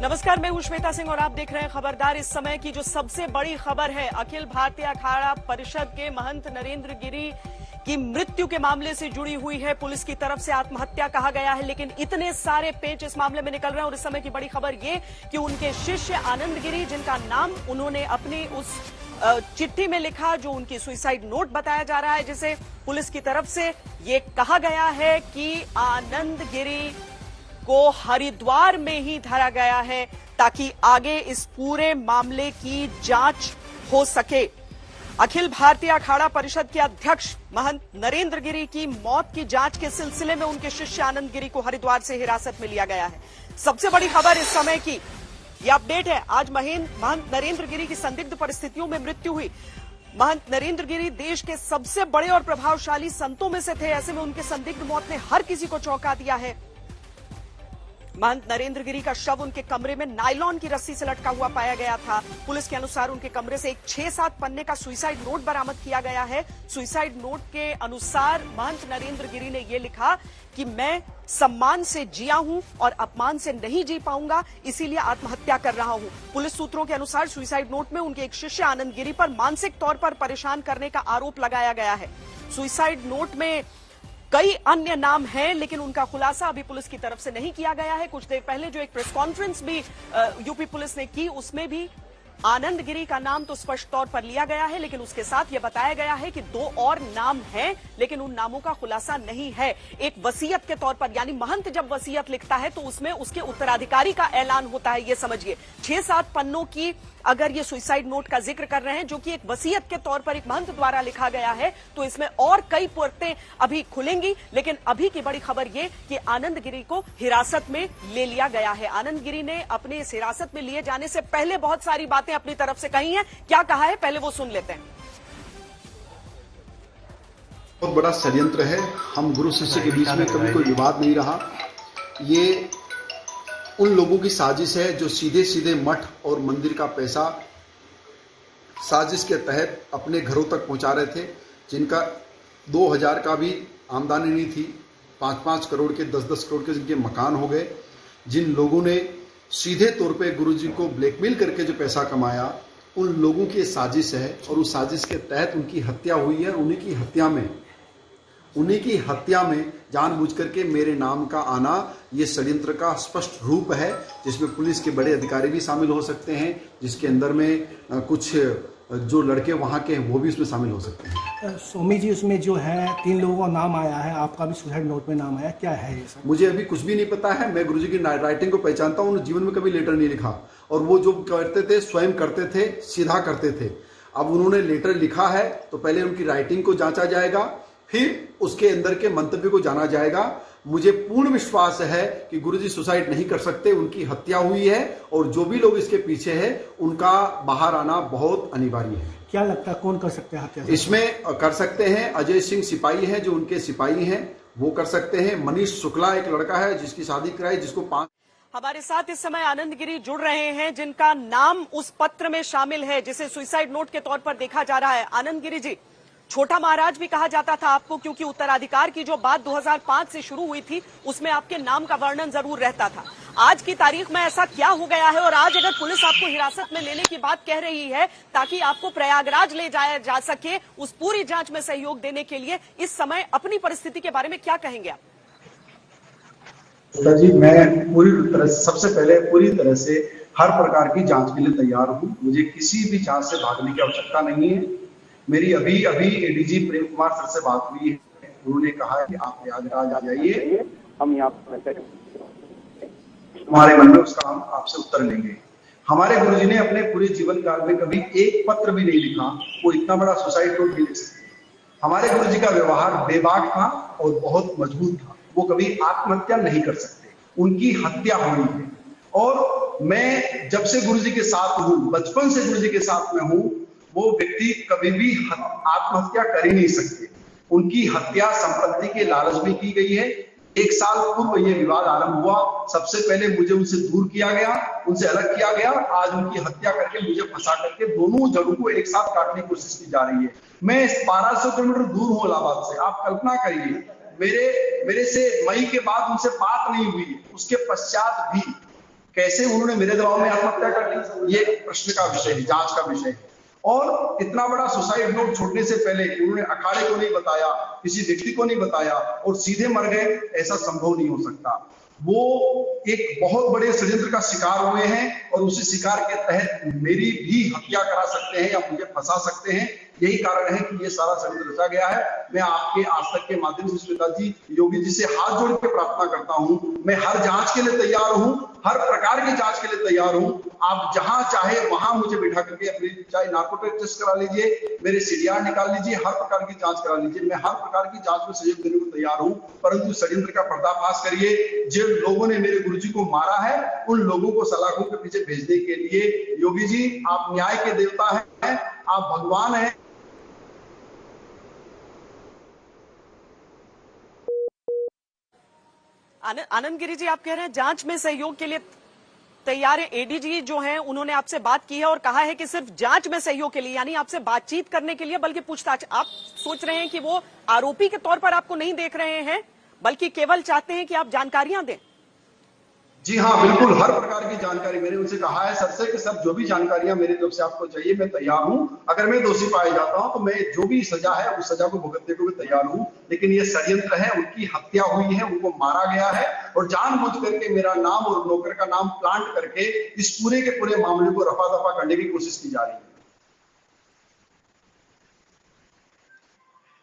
नमस्कार, मैं हूं श्वेता सिंह और आप देख रहे हैं खबरदार। इस समय की जो सबसे बड़ी खबर है, अखिल भारतीय अखाड़ा परिषद के महंत नरेंद्र गिरी की मृत्यु के मामले से जुड़ी हुई है। पुलिस की तरफ से आत्महत्या कहा गया है, लेकिन इतने सारे पेच इस मामले में निकल रहे हैं और इस समय की बड़ी खबर ये कि उनके शिष्य आनंद गिरी, जिनका नाम उन्होंने अपनी उस चिट्ठी में लिखा जो उनकी सुसाइड नोट बताया जा रहा है, जिसे पुलिस की तरफ से ये कहा गया है कि आनंद गिरी को हरिद्वार में ही धरा गया है ताकि आगे इस पूरे मामले की जांच हो सके। अखिल भारतीय अखाड़ा परिषद के अध्यक्ष महंत नरेंद्र गिरी की मौत की जांच के सिलसिले में उनके शिष्य आनंद गिरी को हरिद्वार से हिरासत में लिया गया है। सबसे बड़ी खबर इस समय की ये अपडेट है। आज महंत नरेंद्र गिरी की संदिग्ध परिस्थितियों में मृत्यु हुई। महंत नरेंद्र गिरी देश के सबसे बड़े और प्रभावशाली संतों में से थे। ऐसे में उनके संदिग्ध मौत ने हर किसी को चौंका दिया है। महंत नरेंद्र गिरी का शव उनके कमरे में नायलॉन की रस्सी से लटका हुआ पाया गया था। पुलिस के अनुसार उनके कमरे से एक 6-7 पन्ने का सुसाइड नोट बरामद किया गया है। सुसाइड नोट के अनुसार महंत नरेंद्र गिरी ने यह लिखा कि मैं सम्मान से जिया हूं और अपमान से नहीं जी पाऊंगा, इसीलिए आत्महत्या कर रहा हूं। पुलिस सूत्रों के अनुसार सुसाइड नोट में उनके एक शिष्य आनंद गिरी पर मानसिक तौर पर परेशान करने का आरोप लगाया गया है। सुसाइड नोट में कई अन्य नाम हैं, लेकिन उनका खुलासा अभी पुलिस की तरफ से नहीं किया गया है। कुछ देर पहले जो एक प्रेस कॉन्फ्रेंस भी यूपी पुलिस ने की, उसमें भी आनंद गिरी का नाम तो स्पष्ट तौर पर लिया गया है, लेकिन उसके साथ यह बताया गया है कि 2 और नाम हैं, लेकिन उन नामों का खुलासा नहीं है। एक वसीयत के तौर पर, यानी महंत जब वसीयत लिखता है तो उसमें उसके उत्तराधिकारी का ऐलान होता है। ये समझिए 6-7 पन्नों की अगर ये सुसाइड नोट का जिक्र कर रहे हैं जो कि एक वसीयत के तौर पर एक महंत द्वारा लिखा गया है, तो इसमें और कई पुरतें अभी खुलेंगी। लेकिन अभी की बड़ी खबर ये कि आनंद गिरी को हिरासत में ले लिया गया है। आनंद गिरी ने अपने इस हिरासत में लिए जाने से पहले बहुत सारी बातें अपनी तरफ से कही हैं। क्या कहा है, पहले वो सुन लेते हैं। बहुत बड़ा षड्यंत्र है। हम गुरु शिष्य के बीच में कभी कोई विवाद नहीं रहा। ये उन लोगों की साजिश है जो सीधे सीधे मठ और मंदिर का पैसा साजिश के तहत अपने घरों तक पहुंचा रहे थे, जिनका 2000 का भी आमदनी नहीं थी। 5-5 करोड़ के, 10-10 करोड़ के जिनके मकान हो गए। जिन लोगों ने सीधे तौर पे गुरुजी को ब्लैकमेल करके जो पैसा कमाया, उन लोगों की साजिश है और उस साजिश के तहत उनकी हत्या हुई है। उन्हीं की हत्या में जानबूझ करके मेरे नाम का आना ये षड्यंत्र का स्पष्ट रूप है, जिसमें पुलिस के बड़े अधिकारी भी शामिल हो सकते हैं, जिसके अंदर में कुछ जो लड़के वहाँ के हैं वो भी उसमें शामिल हो सकते हैं। स्वामी जी, उसमें जो है 3 लोगों का नाम आया है, आपका भी सुसाइड नोट में नाम आया, क्या है ये सब? मुझे अभी कुछ भी नहीं पता है। मैं गुरुजी की राइटिंग को पहचानता हूँ। उन्होंने जीवन में कभी लेटर नहीं लिखा और वो जो करते थे स्वयं करते थे, सीधा करते थे। अब उन्होंने लेटर लिखा है तो पहले उनकी राइटिंग को जांचा जाएगा, फिर उसके अंदर के मंतव्य को जाना जाएगा। मुझे पूर्ण विश्वास है कि गुरुजी सुसाइड नहीं कर सकते, उनकी हत्या हुई है और जो भी लोग इसके पीछे हैं उनका बाहर आना बहुत अनिवार्य है। क्या लगता है कौन कर सकते हैं हत्या? इसमें कर सकते हैं अजय सिंह सिपाही हैं, जो उनके सिपाही हैं, वो कर सकते हैं। मनीष शुक्ला एक लड़का है जिसकी शादी कराई, जिसको 5। हमारे साथ इस समय आनंद गिरी जुड़ रहे हैं, जिनका नाम उस पत्र में शामिल है जिसे सुसाइड नोट के तौर पर देखा जा रहा है। आनंद गिरी जी, छोटा महाराज भी कहा जाता था आपको, क्योंकि उत्तराधिकार की जो बात 2005 से शुरू हुई थी उसमें आपके नाम का वर्णन जरूर रहता था। आज की तारीख में ऐसा क्या हो गया है और आज अगर पुलिस आपको हिरासत में लेने की बात कह रही है ताकि आपको प्रयागराज ले जाया जा सके, उस पूरी जांच में सहयोग देने के लिए इस समय अपनी परिस्थिति के बारे में क्या कहेंगे आप? जी, मैं पूरी तरह, सबसे पहले पूरी तरह से हर प्रकार की जांच के लिए तैयार हूँ। मुझे किसी भी जांच से भागने की आवश्यकता नहीं है। मेरी अभी एडीजी प्रेम कुमार सर से बात हुई है। उन्होंने कहा है कि आप प्रयागराज आ जाइए, हम यहाँ पर हमारे मन में उसका हम आपसे उत्तर लेंगे। हमारे गुरुजी ने अपने पूरे जीवन काल में कभी एक पत्र भी नहीं लिखा, वो इतना बड़ा सुसाइड नोट नहीं लिख सकते। हमारे गुरुजी का व्यवहार बेबाक था और बहुत मजबूत था। वो कभी आत्महत्या नहीं कर सकते, उनकी हत्या हुई है। और मैं जब से गुरुजी के साथ हूँ, बचपन से गुरुजी के साथ में हूँ, वो व्यक्ति कभी भी आत्महत्या कर ही नहीं सकते। उनकी हत्या संपत्ति के लालच में की गई है। 1 साल पूर्व ये विवाद आरंभ हुआ। सबसे पहले मुझे उनसे दूर किया गया, उनसे अलग किया गया। आज उनकी हत्या करके मुझे फंसा करके दोनों जड़ों को एक साथ काटने की कोशिश की जा रही है। मैं 1200 किलोमीटर दूर हूँ इलाहाबाद से। आप कल्पना करिए, मेरे से मई के बाद उनसे बात नहीं हुई। उसके पश्चात भी कैसे उन्होंने मेरे दबाव में आत्महत्या कर ली, ये प्रश्न का विषय है, जांच का विषय है। और इतना बड़ा सुसाइड नोट छोड़ने से पहले उन्होंने अखाड़े को नहीं बताया, किसी व्यक्ति को नहीं बताया और सीधे मर गए, ऐसा संभव नहीं हो सकता। वो एक बहुत बड़े षड्यंत्र का शिकार हुए हैं और उसी शिकार के तहत मेरी भी हत्या करा सकते हैं या मुझे फंसा सकते हैं। यही कारण है कि ये सारा षड्यंत्र रचा गया है। मैं आपके आज तक के माध्यम से श्वेता जी, योगी जी से हाथ जोड़ के प्रार्थना करता हूं, मैं हर जांच के लिए तैयार हूं, हर प्रकार की जांच के लिए तैयार हूं। आप जहां चाहे वहां मुझे बैठा करके अपनी चाहे नार्कोटिक टेस्ट करा लीजिए, मेरे सीडीआर निकाल लीजिए, हर प्रकार की जांच करा लीजिए, मैं हर प्रकार की जांच में सहयोग देने को तैयार हूं। परंतु षड्यंत्र का पर्दाफाश करिए। जिन लोगों ने मेरे गुरुजी को मारा है उन लोगों को सलाखों के पीछे भेजने के लिए, योगी जी आप न्याय के देवता हैं, आप भगवान हैं। आनंद गिरी जी, आप कह रहे हैं जांच में सहयोग के लिए तैयार है। एडीजी जो हैं उन्होंने आपसे बात की है और कहा है कि सिर्फ जांच में सहयोग के लिए, यानी आपसे बातचीत करने के लिए, बल्कि पूछताछ। आप सोच रहे हैं कि वो आरोपी के तौर पर आपको नहीं देख रहे हैं, बल्कि केवल चाहते हैं कि आप जानकारियां दें। जी हाँ, बिल्कुल, हर प्रकार की जानकारी मैंने उनसे कहा है सर से कि सर जो भी जानकारियां मेरी तरफ से आपको चाहिए मैं तैयार हूं। अगर मैं दोषी पाया जाता हूं तो मैं जो भी सजा है उस सजा को भुगतने को भी तैयार हूं। लेकिन ये षड्यंत्र है, उनकी हत्या हुई है, उनको मारा गया है और जानबूझ करके मेरा नाम और नौकर का नाम प्लांट करके इस पूरे के पूरे मामले को रफा दफा करने की कोशिश की जा रही है।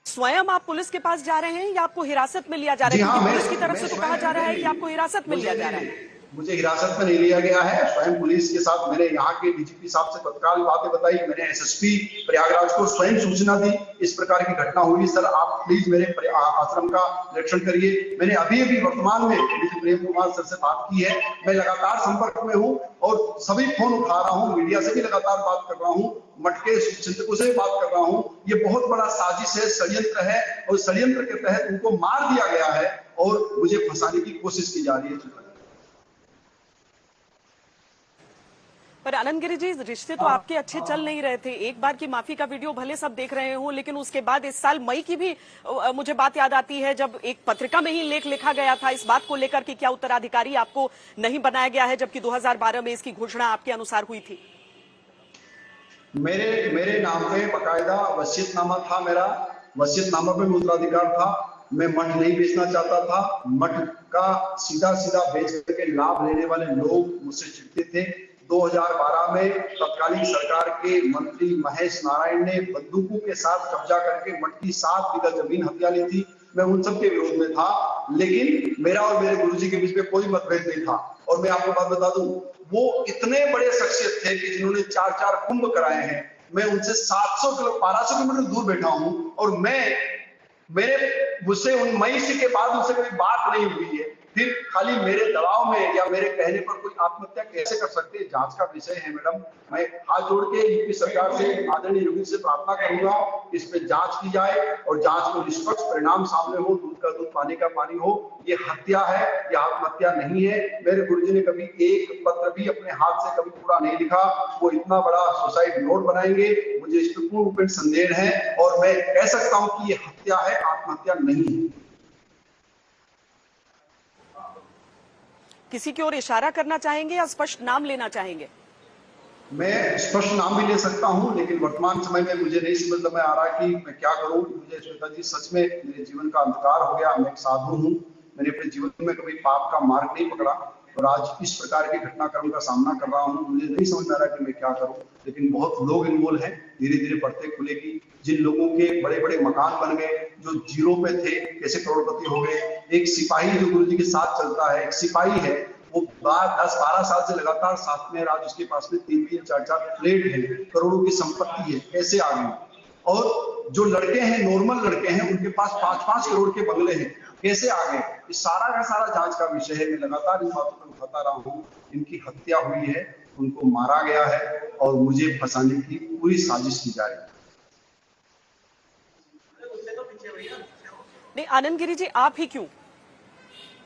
स्वयं आप पुलिस के पास जा रहे हैं या आपको हिरासत में लिया जा रहा है? हाँ, पुलिस की तरफ से तो कहा जा रहा है कि आपको हिरासत में लिया जा रहा है। मुझे हिरासत में नहीं लिया गया है। स्वयं पुलिस के साथ मैंने यहाँ के डीजीपी साहब से तत्काल बातें बताई, मैंने एसएसपी प्रयागराज को स्वयं सूचना दी इस प्रकार की घटना हुई, सर आप प्लीज मेरे आश्रम का निरीक्षण करिए। मैंने अभी वर्तमान में डीजी प्रेम कुमार सर से बात की है, मैं लगातार संपर्क में हूँ और सभी फोन उठा रहा हूँ, मीडिया से भी लगातार बात कर रहा हूँ, मठ के चिंतकों से भी बात कर रहा हूँ। ये बहुत बड़ा साजिश है, षड्यंत्र है और षड्यंत्र के तहत उनको मार दिया गया है और मुझे फंसाने की कोशिश की जा रही है। पर आनंद गिरी जी, रिश्ते तो आपके अच्छे चल नहीं रहे थे। एक बार की माफी का वीडियो भले सब देख रहे हो, लेकिन उसके बाद इस साल मई की भी मुझे बात याद आती है जब एक पत्रिका में ही लेख लिखा गया था इस बात को लेकर कि क्या उत्तराधिकारी आपको नहीं बनाया गया है, जबकि 2012 में इसकी घोषणा आपके अनुसार हुई थी। मेरे नाम पे बकायदा वसीयतनामा था, मेरा वसीयतनामा पे उत्तराधिकार था। मैं मठ नहीं बेचना चाहता था। मठ का सीधा बेच करके लाभ लेने वाले लोग मुझसे चिढ़ते थे। 2012 में तत्कालीन सरकार के मंत्री महेश नारायण ने बंदूकों के साथ कब्जा करके मठ की 7 बीघा जमीन हथिया ली थी। मैं उन सब के विरोध में था, लेकिन मेरा और मेरे गुरुजी के बीच में कोई मतभेद नहीं था। और मैं आपको बात बता दूं, वो इतने बड़े शख्सियत थे कि जिन्होंने 4 कुंभ कराए हैं। मैं उनसे 1200 किलोमीटर दूर बैठा हूं और मुझसे उन मई के बाद उनसे कोई बात नहीं हुई है। फिर खाली मेरे दबाव में या मेरे कहने पर कोई आत्महत्या कैसे कर सकते हैं? जांच का विषय है मैडम। मैं हाथ जोड़ के यूपी सरकार से, आदरणीय योगी से प्रार्थना करूंगा इस पे जांच की जाए और जांच में निष्पक्ष परिणाम सामने हो, दूध का दूध पानी का पानी हो। ये हत्या है, ये आत्महत्या नहीं है। मेरे गुरुजी ने कभी एक पत्र भी अपने हाथ से कभी पूरा नहीं लिखा। वो इतना बड़ा सुसाइड नोट बनाएंगे, मुझे इस पर पूर्ण रूपेण संदेह है और मैं कह सकता हूं कि ये हत्या है, आत्महत्या नहीं है। किसी की ओर इशारा करना चाहेंगे या स्पष्ट नाम लेना चाहेंगे? मैं स्पष्ट नाम भी ले सकता हूं, लेकिन वर्तमान समय में मुझे नहीं समझ में आ रहा कि मैं क्या करूं। मुझे श्वेता जी, सच में मेरे जीवन का अंधकार हो गया। मैं एक साधु हूं, मैंने अपने जीवन में कभी पाप का मार्ग नहीं पकड़ा और आज इस प्रकार के घटनाक्रम का सामना कर रहा हूं। मुझे नहीं समझ में आ रहा कि मैं क्या करूं, लेकिन बहुत लोग इन्वॉल्व हैं। धीरे धीरे बढ़ते खुलेगी। जिन लोगों के बड़े बड़े मकान बन गए, जो जीरो पे थे, कैसे करोड़पति हो गए। एक सिपाही जो गुरुजी के साथ चलता है, एक सिपाही है, वो 10-12 साल से लगातार साथ में, आज उसके पास में 3 4 फ्लैट है, करोड़ों की संपत्ति है, कैसे आ गई। और जो लड़के हैं, नॉर्मल लड़के हैं, उनके पास 5-5 करोड़ के बंगले हैं, कैसे आ गए। ये सारा का सारा जांच का विषय है। मैं लगातार इन बातों पर उठाता रहा हूँ। इनकी हत्या हुई है, उनको मारा गया है और मुझे फंसाने की पूरी साजिश की जा रही है। नहीं आनंद गिरी जी,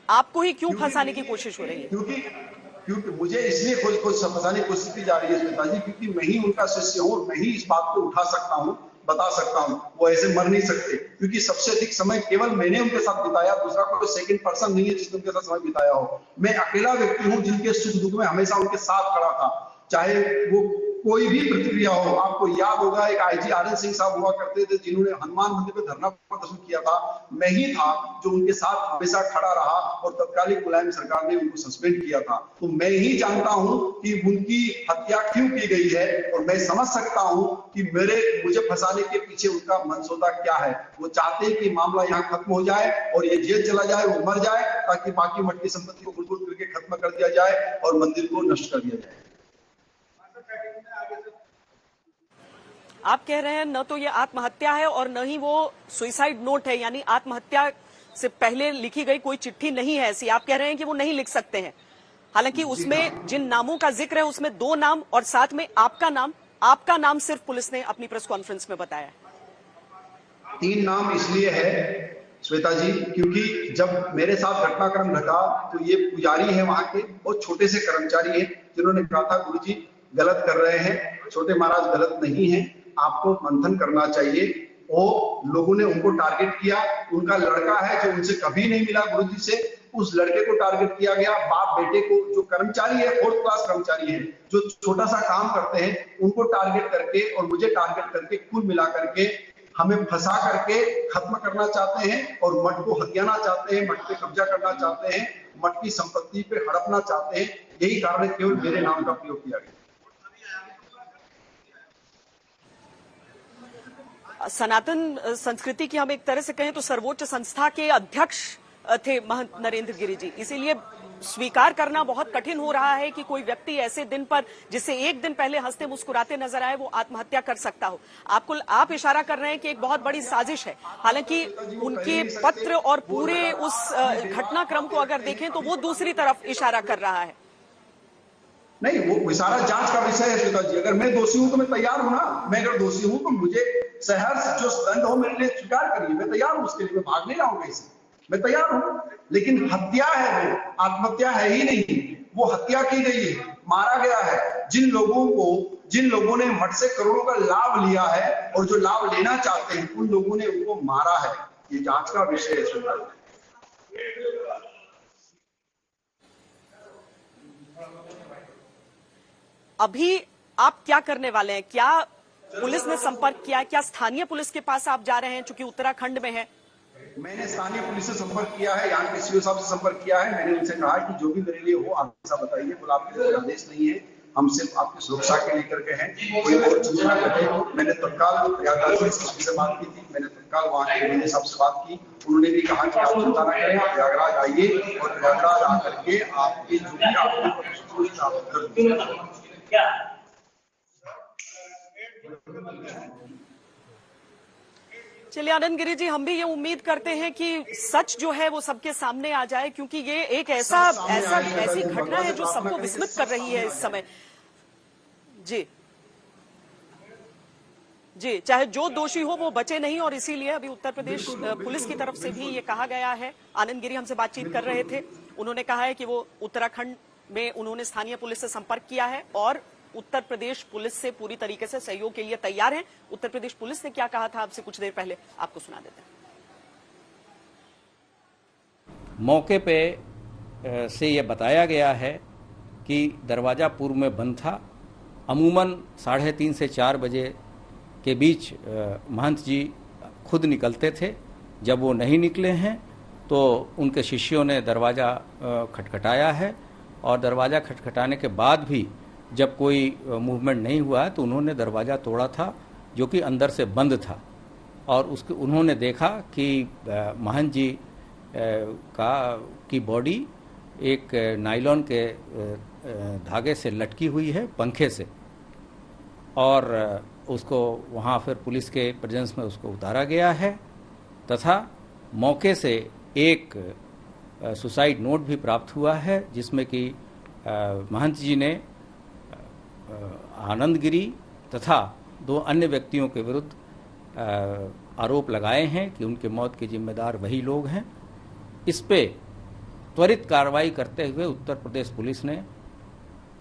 आपको ही क्यों फंसाने की कोशिश हो रही है? क्योंकि मुझे इसलिए फंसाने की कोशिश की जा रही है श्वेता जी, क्योंकि मैं ही उनका शिष्य हूँ, मैं ही इस बात को उठा सकता हूँ। बता सकता हूं। वो ऐसे मर नहीं सकते, क्योंकि सबसे अधिक समय केवल मैंने उनके साथ बिताया, दूसरा कोई सेकंड पर्सन नहीं है जिसने उनके साथ समय बिताया हो। मैं अकेला व्यक्ति हूं जिनके सुख दुख में हमेशा उनके साथ खड़ा था, चाहे वो कोई भी प्रतिक्रिया हो। आपको याद होगा एक आईजी आर एन सिंह साहब हुआ करते थे जिन्होंने हनुमान मंदिर पे धरना प्रदर्शन किया था, मैं ही था जो उनके साथ हमेशा खड़ा रहा और तत्कालीन मुलायम सरकार ने उनको सस्पेंड किया था। तो मैं ही जानता हूं कि उनकी हत्या क्यों की गई है और मैं समझ सकता हूं कि मुझे फंसाने के पीछे उनका मनसूबा क्या है। वो चाहते हैं कि मामला यहाँ खत्म हो जाए और ये जेल चला जाए, वो मर जाए, ताकि बाकी मठ की संपत्ति को गुड़ करके खत्म कर दिया जाए और मंदिर को नष्ट कर दिया जाए। आप कह रहे हैं न तो ये आत्महत्या है और न ही वो सुसाइड नोट है, यानी आत्महत्या से पहले लिखी गई कोई चिट्ठी नहीं है ऐसी। आप कह रहे हैं कि वो नहीं लिख सकते हैं, हालांकि उसमें जिन नामों का जिक्र है उसमें 2 नाम और साथ में आपका नाम सिर्फ पुलिस ने अपनी प्रेस कॉन्फ्रेंस में बताया। 3 नाम इसलिए है श्वेता जी, क्योंकि जब मेरे साथ घटनाक्रम घटा तो ये पुजारी है वहां के, बहुत छोटे से कर्मचारी हैं, जिन्होंने कहा था गुरुजी गलत कर रहे हैं, छोटे महाराज गलत नहीं है, आपको मंथन करना चाहिए। और लोगों ने उनको टारगेट किया। उनका लड़का है जो उनसे कभी नहीं मिला गुरुजी से, उस लड़के को टारगेट किया गया। बाप बेटे को, जो कर्मचारी है 4th क्लास कर्मचारी है, जो छोटा सा काम करते हैं, उनको टारगेट करके और मुझे टारगेट करके कुल मिला करके हमें फंसा करके खत्म करना चाहते हैं और मठ को हथियाना चाहते हैं, मठ पे कब्जा करना चाहते हैं, मठ की संपत्ति पे हड़पना चाहते हैं। यही कारण है केवल मेरे नाम का प्रयोग किया गया। सनातन संस्कृति की हम एक तरह से कहें तो सर्वोच्च संस्था के अध्यक्ष थे महंत नरेंद्र गिरी जी, इसीलिए स्वीकार करना बहुत कठिन हो रहा है कि कोई व्यक्ति ऐसे दिन पर, जिसे एक दिन पहले हंसते मुस्कुराते नजर आए, वो आत्महत्या कर सकता हो। आप इशारा कर रहे हैं कि एक बहुत बड़ी साजिश है, हालांकि उनके पत्र और पूरे उस घटनाक्रम को अगर देखें तो वो दूसरी तरफ इशारा कर रहा है। नहीं, वो सारा जांच का विषय है श्वेता जी। अगर मैं दोषी हूं तो मैं तैयार हूं ना। मैं अगर दोषी हूं तो मुझे सहर्ष जो दंड हो मेरे लिए स्वीकार करिए, मैं तैयार हूं उसके लिए। मैं भाग नहीं रहा हूं कहीं, मैं तैयार हूं। लेकिन हत्या है, वो आत्महत्या है ही नहीं, वो हत्या की गई है, मारा गया है। जिन लोगों ने मठ से करोड़ों का लाभ लिया है और जो लाभ लेना चाहते हैं, उन लोगों ने उनको मारा है। ये जांच का विषय है श्वेता जी। अभी आप क्या करने वाले हैं? क्या पुलिस ने संपर्क किया? क्या स्थानीय पुलिस के पास आप जा रहे हैं, चूंकि उत्तराखंड में है? मैंने स्थानीय पुलिस से संपर्क किया है, यहाँ के सीओ साहब से संपर्क किया है। मैंने उनसे कहा कि जो भी मेरे लिए हो आप ऐसा बताइए, बोला आपके लिए आदेश नहीं है, हम सिर्फ आपकी सुरक्षा के लेकर के हैं, कोई और चीज ना करें। मैंने तत्काल प्रयागराज से बात की थी, मैंने तत्काल वहाँ के एमएलए साहब से बात की। उन्होंने भी कहा कि आप चिंता ना करें, प्रयागराज आइए और प्रयागराज आकर के आपके जो भी आपको प्राप्त कर देंगे। चलिए आनंद गिरी जी, हम भी ये उम्मीद करते हैं कि सच जो है वो सबके सामने आ जाए, क्योंकि ये एक ऐसी घटना है जो सबको विस्मित कर रही है इस समय। जी, चाहे जो दोषी हो वो बचे नहीं, और इसीलिए अभी उत्तर प्रदेश पुलिस की तरफ से भी ये कहा गया है। आनंद गिरी हमसे बातचीत कर रहे थे, उन्होंने कहा है कि वो उत्तराखंड में उन्होंने स्थानीय पुलिस से संपर्क किया है और उत्तर प्रदेश पुलिस से पूरी तरीके से सहयोग के लिए तैयार हैं। उत्तर प्रदेश पुलिस ने क्या कहा था आपसे कुछ देर पहले, आपको सुना देते हैं। मौके पे से ये बताया गया है कि दरवाज़ा पूर्व में बंद था। अमूमन 3:30 से 4 बजे के बीच महंत जी खुद निकलते थे। जब वो नहीं निकले हैं तो उनके शिष्यों ने दरवाज़ा खटखटाया है, और दरवाज़ा खटखटाने के बाद भी जब कोई मूवमेंट नहीं हुआ तो उन्होंने दरवाज़ा तोड़ा था, जो कि अंदर से बंद था। और उन्होंने देखा कि महंत जी की बॉडी एक नायलॉन के धागे से लटकी हुई है, पंखे से, और उसको वहाँ फिर पुलिस के प्रेजेंस में उसको उतारा गया है, तथा मौके से एक सुसाइड नोट भी प्राप्त हुआ है, जिसमें कि महंत जी ने आनंद गिरी तथा 2 अन्य व्यक्तियों के विरुद्ध आरोप लगाए हैं कि उनके मौत के जिम्मेदार वही लोग हैं। इस पे त्वरित कार्रवाई करते हुए उत्तर प्रदेश पुलिस ने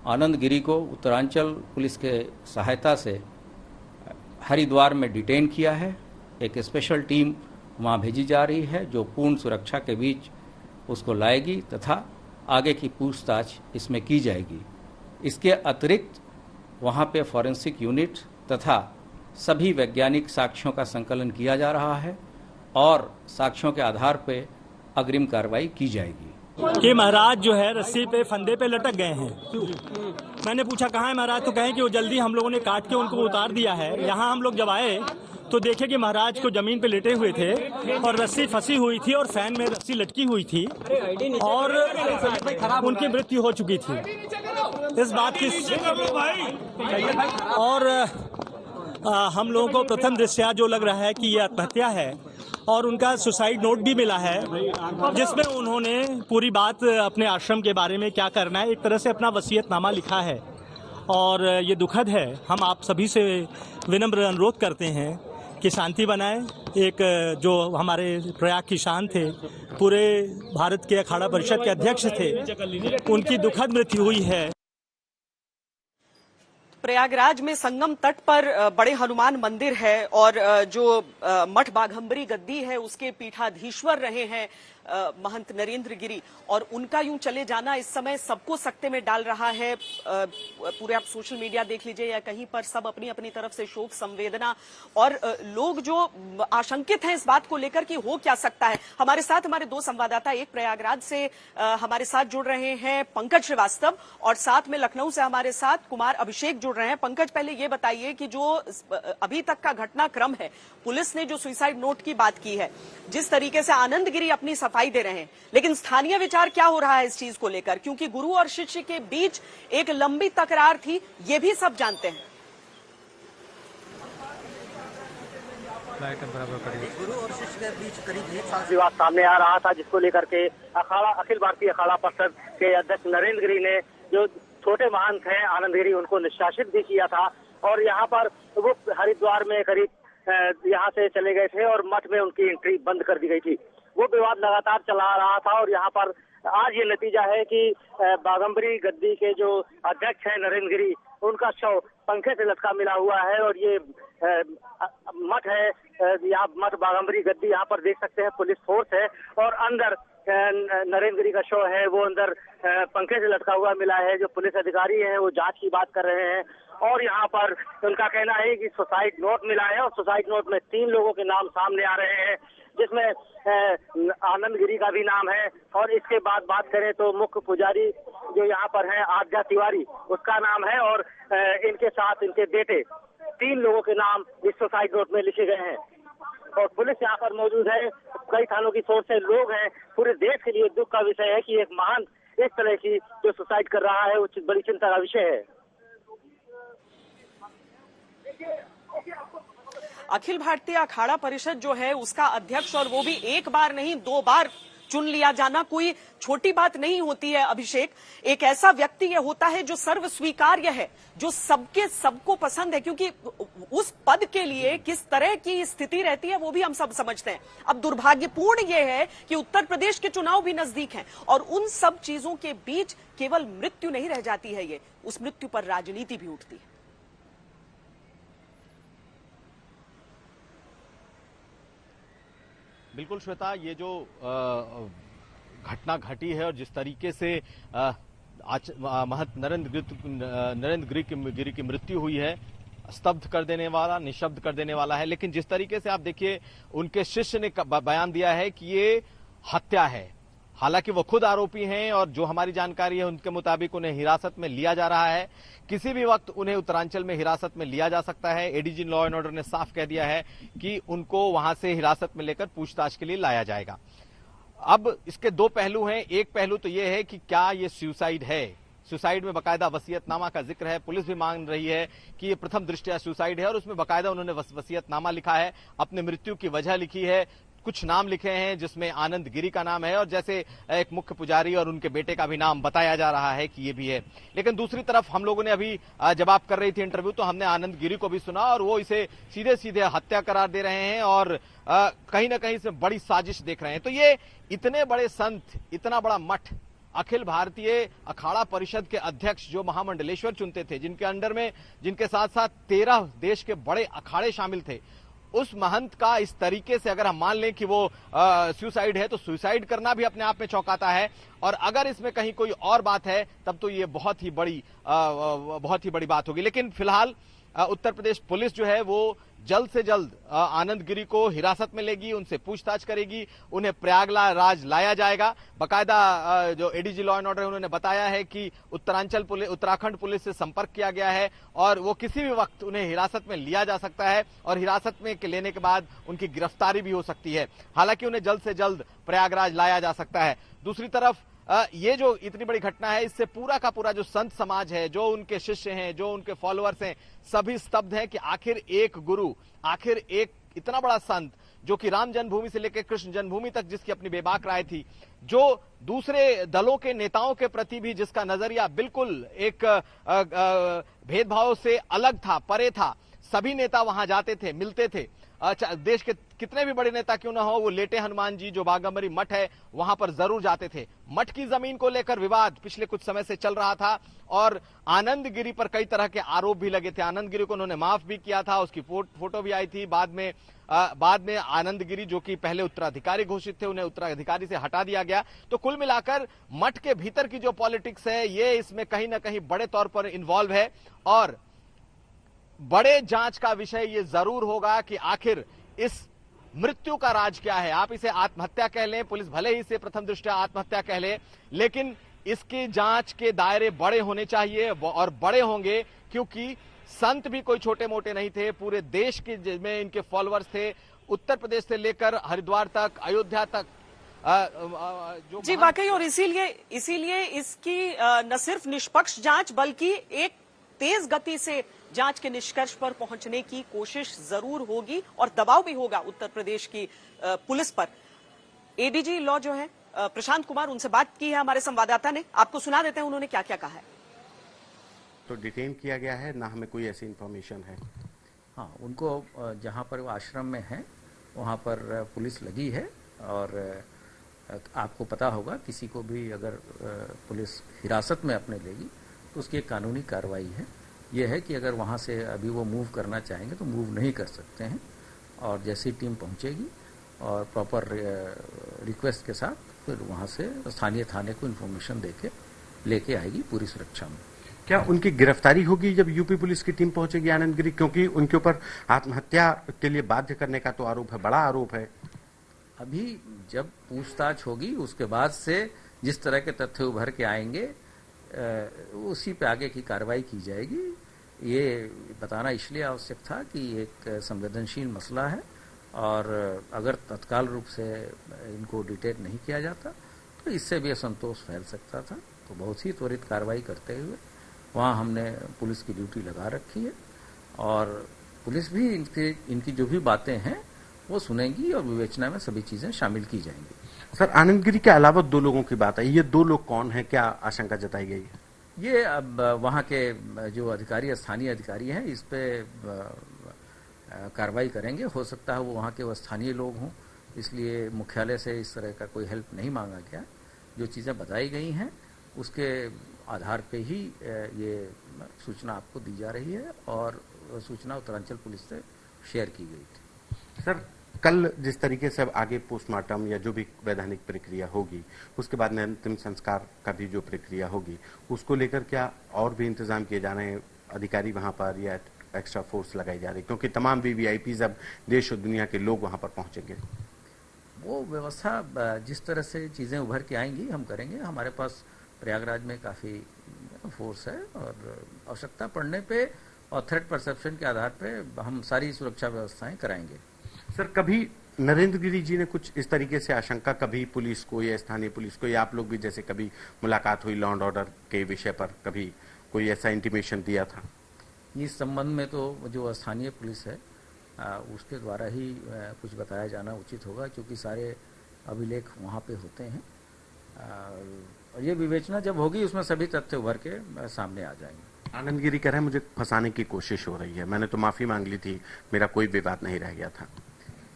आनंद गिरी को उत्तरांचल पुलिस के सहायता से हरिद्वार में डिटेन किया है। एक स्पेशल टीम वहाँ भेजी जा रही है जो पूर्ण सुरक्षा के बीच उसको लाएगी तथा आगे की पूछताछ इसमें की जाएगी। इसके अतिरिक्त वहाँ पे फॉरेंसिक यूनिट तथा सभी वैज्ञानिक साक्ष्यों का संकलन किया जा रहा है और साक्ष्यों के आधार पर अग्रिम कार्रवाई की जाएगी। कि महाराज जो है रस्सी पे फंदे पे लटक गए हैं। मैंने पूछा कहाँ है महाराज, तो कहें कि वो जल्दी हम लोगों ने काट के उनको उतार दिया है। यहाँ हम लोग जब आए तो देखे कि महाराज को जमीन पे लेटे हुए थे और रस्सी फंसी हुई थी और फैन में रस्सी लटकी हुई थी और उनकी मृत्यु हो चुकी थी। इस बात की और हम लोगों को प्रथम दृष्टया जो लग रहा है कि ये आत्महत्या है और उनका सुसाइड नोट भी मिला है जिसमें उन्होंने पूरी बात अपने आश्रम के बारे में क्या करना है एक तरह से अपना वसीयतनामा लिखा है और ये दुखद है। हम आप सभी से विनम्र अनुरोध करते हैं कि शांति बनाएं। एक जो हमारे प्रयाग की शान थे, पूरे भारत के अखाड़ा परिषद के अध्यक्ष थे, उनकी दुखद मृत्यु हुई है। प्रयागराज में संगम तट पर बड़े हनुमान मंदिर है और जो मठ बाघंबरी गद्दी है उसके पीठाधीश्वर रहे हैं महंत नरेंद्र गिरी और उनका यूं चले जाना इस समय सबको सकते में डाल रहा है। पूरे आप सोशल मीडिया देख लीजिए या कहीं पर सब अपनी अपनी तरफ से शोक संवेदना और लोग जो आशंकित हैं इस बात को लेकर कि हो क्या सकता है। हमारे साथ हमारे दो संवाददाता, एक प्रयागराज से हमारे साथ जुड़ रहे हैं पंकज श्रीवास्तव और साथ में लखनऊ से हमारे साथ कुमार अभिषेक जुड़ रहे हैं। पंकज, पहले ये बताइए कि जो अभी तक का घटनाक्रम है, पुलिस ने जो सुसाइड नोट की बात की है, जिस तरीके से आनंद गिरी अपनी सफाई दे रहे हैं, लेकिन स्थानीय विचार क्या हो रहा है इस चीज को लेकर, क्योंकि गुरु और शिष्य के बीच एक लंबी तकरार थी, ये भी सब जानते हैं। गुरु और शिष्य के बीच करीब 1 साल विवाद सामने आ रहा था, जिसको लेकर के अखाड़ा अखिल भारतीय अखाड़ा परिषद के अध्यक्ष नरेंद्र गिरी ने जो छोटे महंत हैं आनंद गिरी, उनको निष्कासित भी किया था और यहाँ पर वो हरिद्वार में करीब यहाँ से चले गए थे और मठ में उनकी एंट्री बंद कर दी गई थी। वो विवाद लगातार चला रहा था और यहाँ पर आज ये नतीजा है कि बाघंबरी गद्दी के जो अध्यक्ष हैं नरेंद्र गिरी, उनका शव पंखे से लटका मिला हुआ है और ये मठ है, यहाँ मठ बाघंबरी गद्दी, यहाँ पर देख सकते हैं पुलिस फोर्स है और अंदर नरेंद्र गिरी का शव है वो अंदर पंखे से लटका हुआ मिला है। जो पुलिस अधिकारी हैं वो जांच की बात कर रहे हैं और यहाँ पर उनका कहना है कि सुसाइड नोट मिला है और सुसाइड नोट में 3 लोगों के नाम सामने आ रहे हैं, जिसमें आनंद गिरी का भी नाम है और इसके बाद बात करें तो मुख्य पुजारी जो यहाँ पर है आद्या तिवारी, उसका नाम है और इनके साथ इनके बेटे, 3 लोगों के नाम इस सुसाइड नोट में लिखे गए हैं और पुलिस यहाँ पर मौजूद है। कई थानों की सोच से लोग हैं। पूरे देश के लिए दुख का विषय है कि एक महंत इस तरह की जो सुसाइड कर रहा है वो बड़ी चिंता का विषय है। अखिल भारतीय अखाड़ा परिषद जो है उसका अध्यक्ष, और वो भी एक बार नहीं 2 बार चुन लिया जाना कोई छोटी बात नहीं होती है। अभिषेक, एक ऐसा व्यक्ति ये होता है जो सर्व स्वीकार्य है, जो सबको पसंद है, क्योंकि उस पद के लिए किस तरह की स्थिति रहती है वो भी हम सब समझते हैं। अब दुर्भाग्यपूर्ण ये है कि उत्तर प्रदेश के चुनाव भी नजदीक हैं और उन सब चीजों के बीच केवल मृत्यु नहीं रह जाती है, ये उस मृत्यु पर राजनीति भी उठती है। बिल्कुल श्वेता, ये जो घटना घटी है और जिस तरीके से महंत नरेंद्र गिरी की मृत्यु हुई है, स्तब्ध कर देने वाला, निशब्द कर देने वाला है। लेकिन जिस तरीके से आप देखिए उनके शिष्य ने बयान दिया है कि ये हत्या है, हालांकि वो खुद आरोपी हैं और जो हमारी जानकारी है उनके मुताबिक उन्हें हिरासत में लिया जा रहा है। किसी भी वक्त उन्हें उत्तरांचल में हिरासत में लिया जा सकता है। एडीजी लॉ एंड ऑर्डर ने साफ कह दिया है कि उनको वहां से हिरासत में लेकर पूछताछ के लिए लाया जाएगा। अब इसके 2 पहलू हैं। एक पहलू तो यह है कि क्या ये सुसाइड है, सुसाइड में बकायदा वसीयतनामा का जिक्र है। पुलिस भी मान रही है कि ये प्रथम दृष्टया सुसाइड है और उसमें बकायदा उन्होंने वसीयतनामा लिखा है, अपने मृत्यु की वजह लिखी है, कुछ नाम लिखे हैं जिसमें आनंद गिरी का नाम है और जैसे एक मुख्य पुजारी और उनके बेटे का भी नाम बताया जा रहा है कि ये भी है। लेकिन दूसरी तरफ हम लोगों ने अभी जब आप कर रही थी इंटरव्यू तो हमने आनंद गिरी को भी सुना और वो इसे सीधे सीधे हत्या करार दे रहे हैं और कहीं ना कहीं से बड़ी साजिश देख रहे हैं। तो ये इतने बड़े संत, इतना बड़ा मठ अखिल भारतीय अखाड़ा परिषद के अध्यक्ष जो महामंडलेश्वर चुनते थे, जिनके अंडर में जिनके साथ साथ 13 देश के बड़े अखाड़े शामिल थे, उस महंत का इस तरीके से अगर हम मान लें कि वो सुसाइड है, तो सुसाइड करना भी अपने आप में चौंकाता है। और अगर इसमें कहीं कोई और बात है तब तो ये बहुत ही बड़ी बात होगी। लेकिन फिलहाल उत्तर प्रदेश पुलिस जो है वो जल्द से जल्द आनंद गिरी को हिरासत में लेगी, उनसे पूछताछ करेगी, उन्हें प्रयागराज लाया जाएगा। बाकायदा जो एडीजी लॉ एंड ऑर्डर है उन्होंने बताया है कि उत्तराखंड पुलिस से संपर्क किया गया है और वो किसी भी वक्त उन्हें हिरासत में लिया जा सकता है और हिरासत में लेने के बाद उनकी गिरफ्तारी भी हो सकती है। हालांकि उन्हें जल्द से जल्द प्रयागराज लाया जा सकता है। दूसरी तरफ ये जो इतनी बड़ी घटना है, इससे पूरा का पूरा जो संत समाज है, जो उनके शिष्य हैं, जो उनके फॉलोअर्स हैं, सभी स्तब्ध हैं कि आखिर एक गुरु, आखिर एक इतना बड़ा संत जो कि राम जन्मभूमि से लेकर कृष्ण जन्मभूमि तक जिसकी अपनी बेबाक राय थी, जो दूसरे दलों के नेताओं के प्रति भी जिसका नजरिया बिल्कुल एक भेदभाव से अलग था, परे था। सभी नेता वहां जाते थे, मिलते थे। देश के कितने भी बड़े नेता क्यों ना हो, वो लेटे हनुमान जी जो बाघंबरी मठ है वहां पर जरूर जाते थे। मठ की जमीन को लेकर विवाद पिछले कुछ समय से चल रहा था और आनंद गिरी पर कई तरह के आरोप भी लगे थे। आनंद गिरी को उन्होंने माफ भी किया था, उसकी फोटो भी आई थी। बाद में आनंद गिरी जो कि पहले उत्तराधिकारी घोषित थे, उन्हें उत्तराधिकारी से हटा दिया गया। तो कुल मिलाकर मठ के भीतर की जो पॉलिटिक्स है ये इसमें कहीं ना कहीं बड़े तौर पर इन्वॉल्व है और बड़े जांच का विषय ये जरूर होगा कि आखिर इस मृत्यु का राज क्या है। आप इसे आत्महत्या कह लें, पुलिस भले ही इसे प्रथम दृष्टया आत्महत्या कह ले, लेकिन इसकी जांच के दायरे बड़े होने चाहिए और बड़े होंगे क्योंकि संत भी कोई छोटे मोटे नहीं थे। पूरे देश के में इनके फॉलोअर्स थे, उत्तर प्रदेश से लेकर हरिद्वार तक, अयोध्या तक जो जी वाकई। और इसीलिए इसकी न सिर्फ निष्पक्ष जांच बल्कि एक तेज गति से जांच के निष्कर्ष पर पहुंचने की कोशिश जरूर होगी और दबाव भी होगा उत्तर प्रदेश की पुलिस पर। एडीजी लॉ जो है प्रशांत कुमार, उनसे बात की है हमारे संवाददाता ने, आपको सुना देते हैं उन्होंने क्या क्या कहा है। तो डिटेन किया गया है ना, हमें कोई ऐसी इंफॉर्मेशन है? हाँ, उनको जहाँ पर वो आश्रम में है वहाँ पर पुलिस लगी है और आपको पता होगा किसी को भी अगर पुलिस हिरासत में अपने लेगी तो उसकी एक कानूनी कार्रवाई है। ये है कि अगर वहाँ से अभी वो मूव करना चाहेंगे तो मूव नहीं कर सकते हैं और जैसी टीम पहुँचेगी और प्रॉपर रिक्वेस्ट के साथ फिर वहाँ से स्थानीय थाने को इन्फॉर्मेशन देके लेके आएगी पूरी सुरक्षा में। क्या उनकी गिरफ्तारी होगी जब यूपी पुलिस की टीम पहुंचेगी आनंद गिरी, क्योंकि उनके ऊपर आत्महत्या के लिए बाध्य करने का तो आरोप है, बड़ा आरोप है। अभी जब पूछताछ होगी उसके बाद से जिस तरह के तथ्य उभर के आएंगे उसी पे आगे की कार्रवाई की जाएगी। ये बताना इसलिए आवश्यक था कि एक संवेदनशील मसला है और अगर तत्काल रूप से इनको डिटेक्ट नहीं किया जाता तो इससे भी असंतोष फैल सकता था। तो बहुत ही त्वरित कार्रवाई करते हुए वहाँ हमने पुलिस की ड्यूटी लगा रखी है और पुलिस भी इनकी जो भी बातें हैं वो सुनेंगी और विवेचना में सभी चीजें शामिल की जाएंगी। सर, आनंद गिरी के अलावा 2 लोगों की बात है, ये 2 लोग कौन है, क्या आशंका जताई गई है? ये अब वहाँ के जो अधिकारी, स्थानीय अधिकारी हैं, इस पे कार्रवाई करेंगे। हो सकता है वो वहाँ के स्थानीय लोग हों, इसलिए मुख्यालय से इस तरह का कोई हेल्प नहीं मांगा गया। जो चीज़ें बताई गई हैं उसके आधार पे ही ये सूचना आपको दी जा रही है और सूचना उत्तरांचल पुलिस से शेयर की गई थी। सर, कल जिस तरीके से अब आगे पोस्टमार्टम या जो भी वैधानिक प्रक्रिया होगी उसके बाद अंतिम संस्कार का भी जो प्रक्रिया होगी उसको लेकर क्या और भी इंतजाम किए जा रहे हैं? अधिकारी वहां पर या एक्स्ट्रा फोर्स लगाई जा रही, क्योंकि तमाम वीवीआईपीज अब देश और दुनिया के लोग वहां पर पहुंचेंगे? वो व्यवस्था जिस तरह से चीज़ें उभर के आएंगी हम करेंगे। हमारे पास प्रयागराज में काफ़ी फोर्स है और आवश्यकता पड़ने पे और थ्रेट परसेप्शन के आधार पे हम सारी सुरक्षा व्यवस्थाएं कराएंगे। सर, कभी नरेंद्र गिरी जी ने कुछ इस तरीके से आशंका कभी पुलिस को या स्थानीय पुलिस को या आप लोग भी जैसे कभी मुलाकात हुई लॉ एंड ऑर्डर के विषय पर, कभी कोई ऐसा इंटीमेशन दिया था? इस संबंध में तो जो स्थानीय पुलिस है उसके द्वारा ही कुछ बताया जाना उचित होगा क्योंकि सारे अभिलेख वहाँ पे होते हैं और ये विवेचना जब होगी उसमें सभी तथ्य उभर के सामने आ जाएंगे। आनंद गिरी कह रहे हैं मुझे फंसाने की कोशिश हो रही है, मैंने तो माफी मांग ली थी, मेरा कोई विवाद नहीं रह गया था।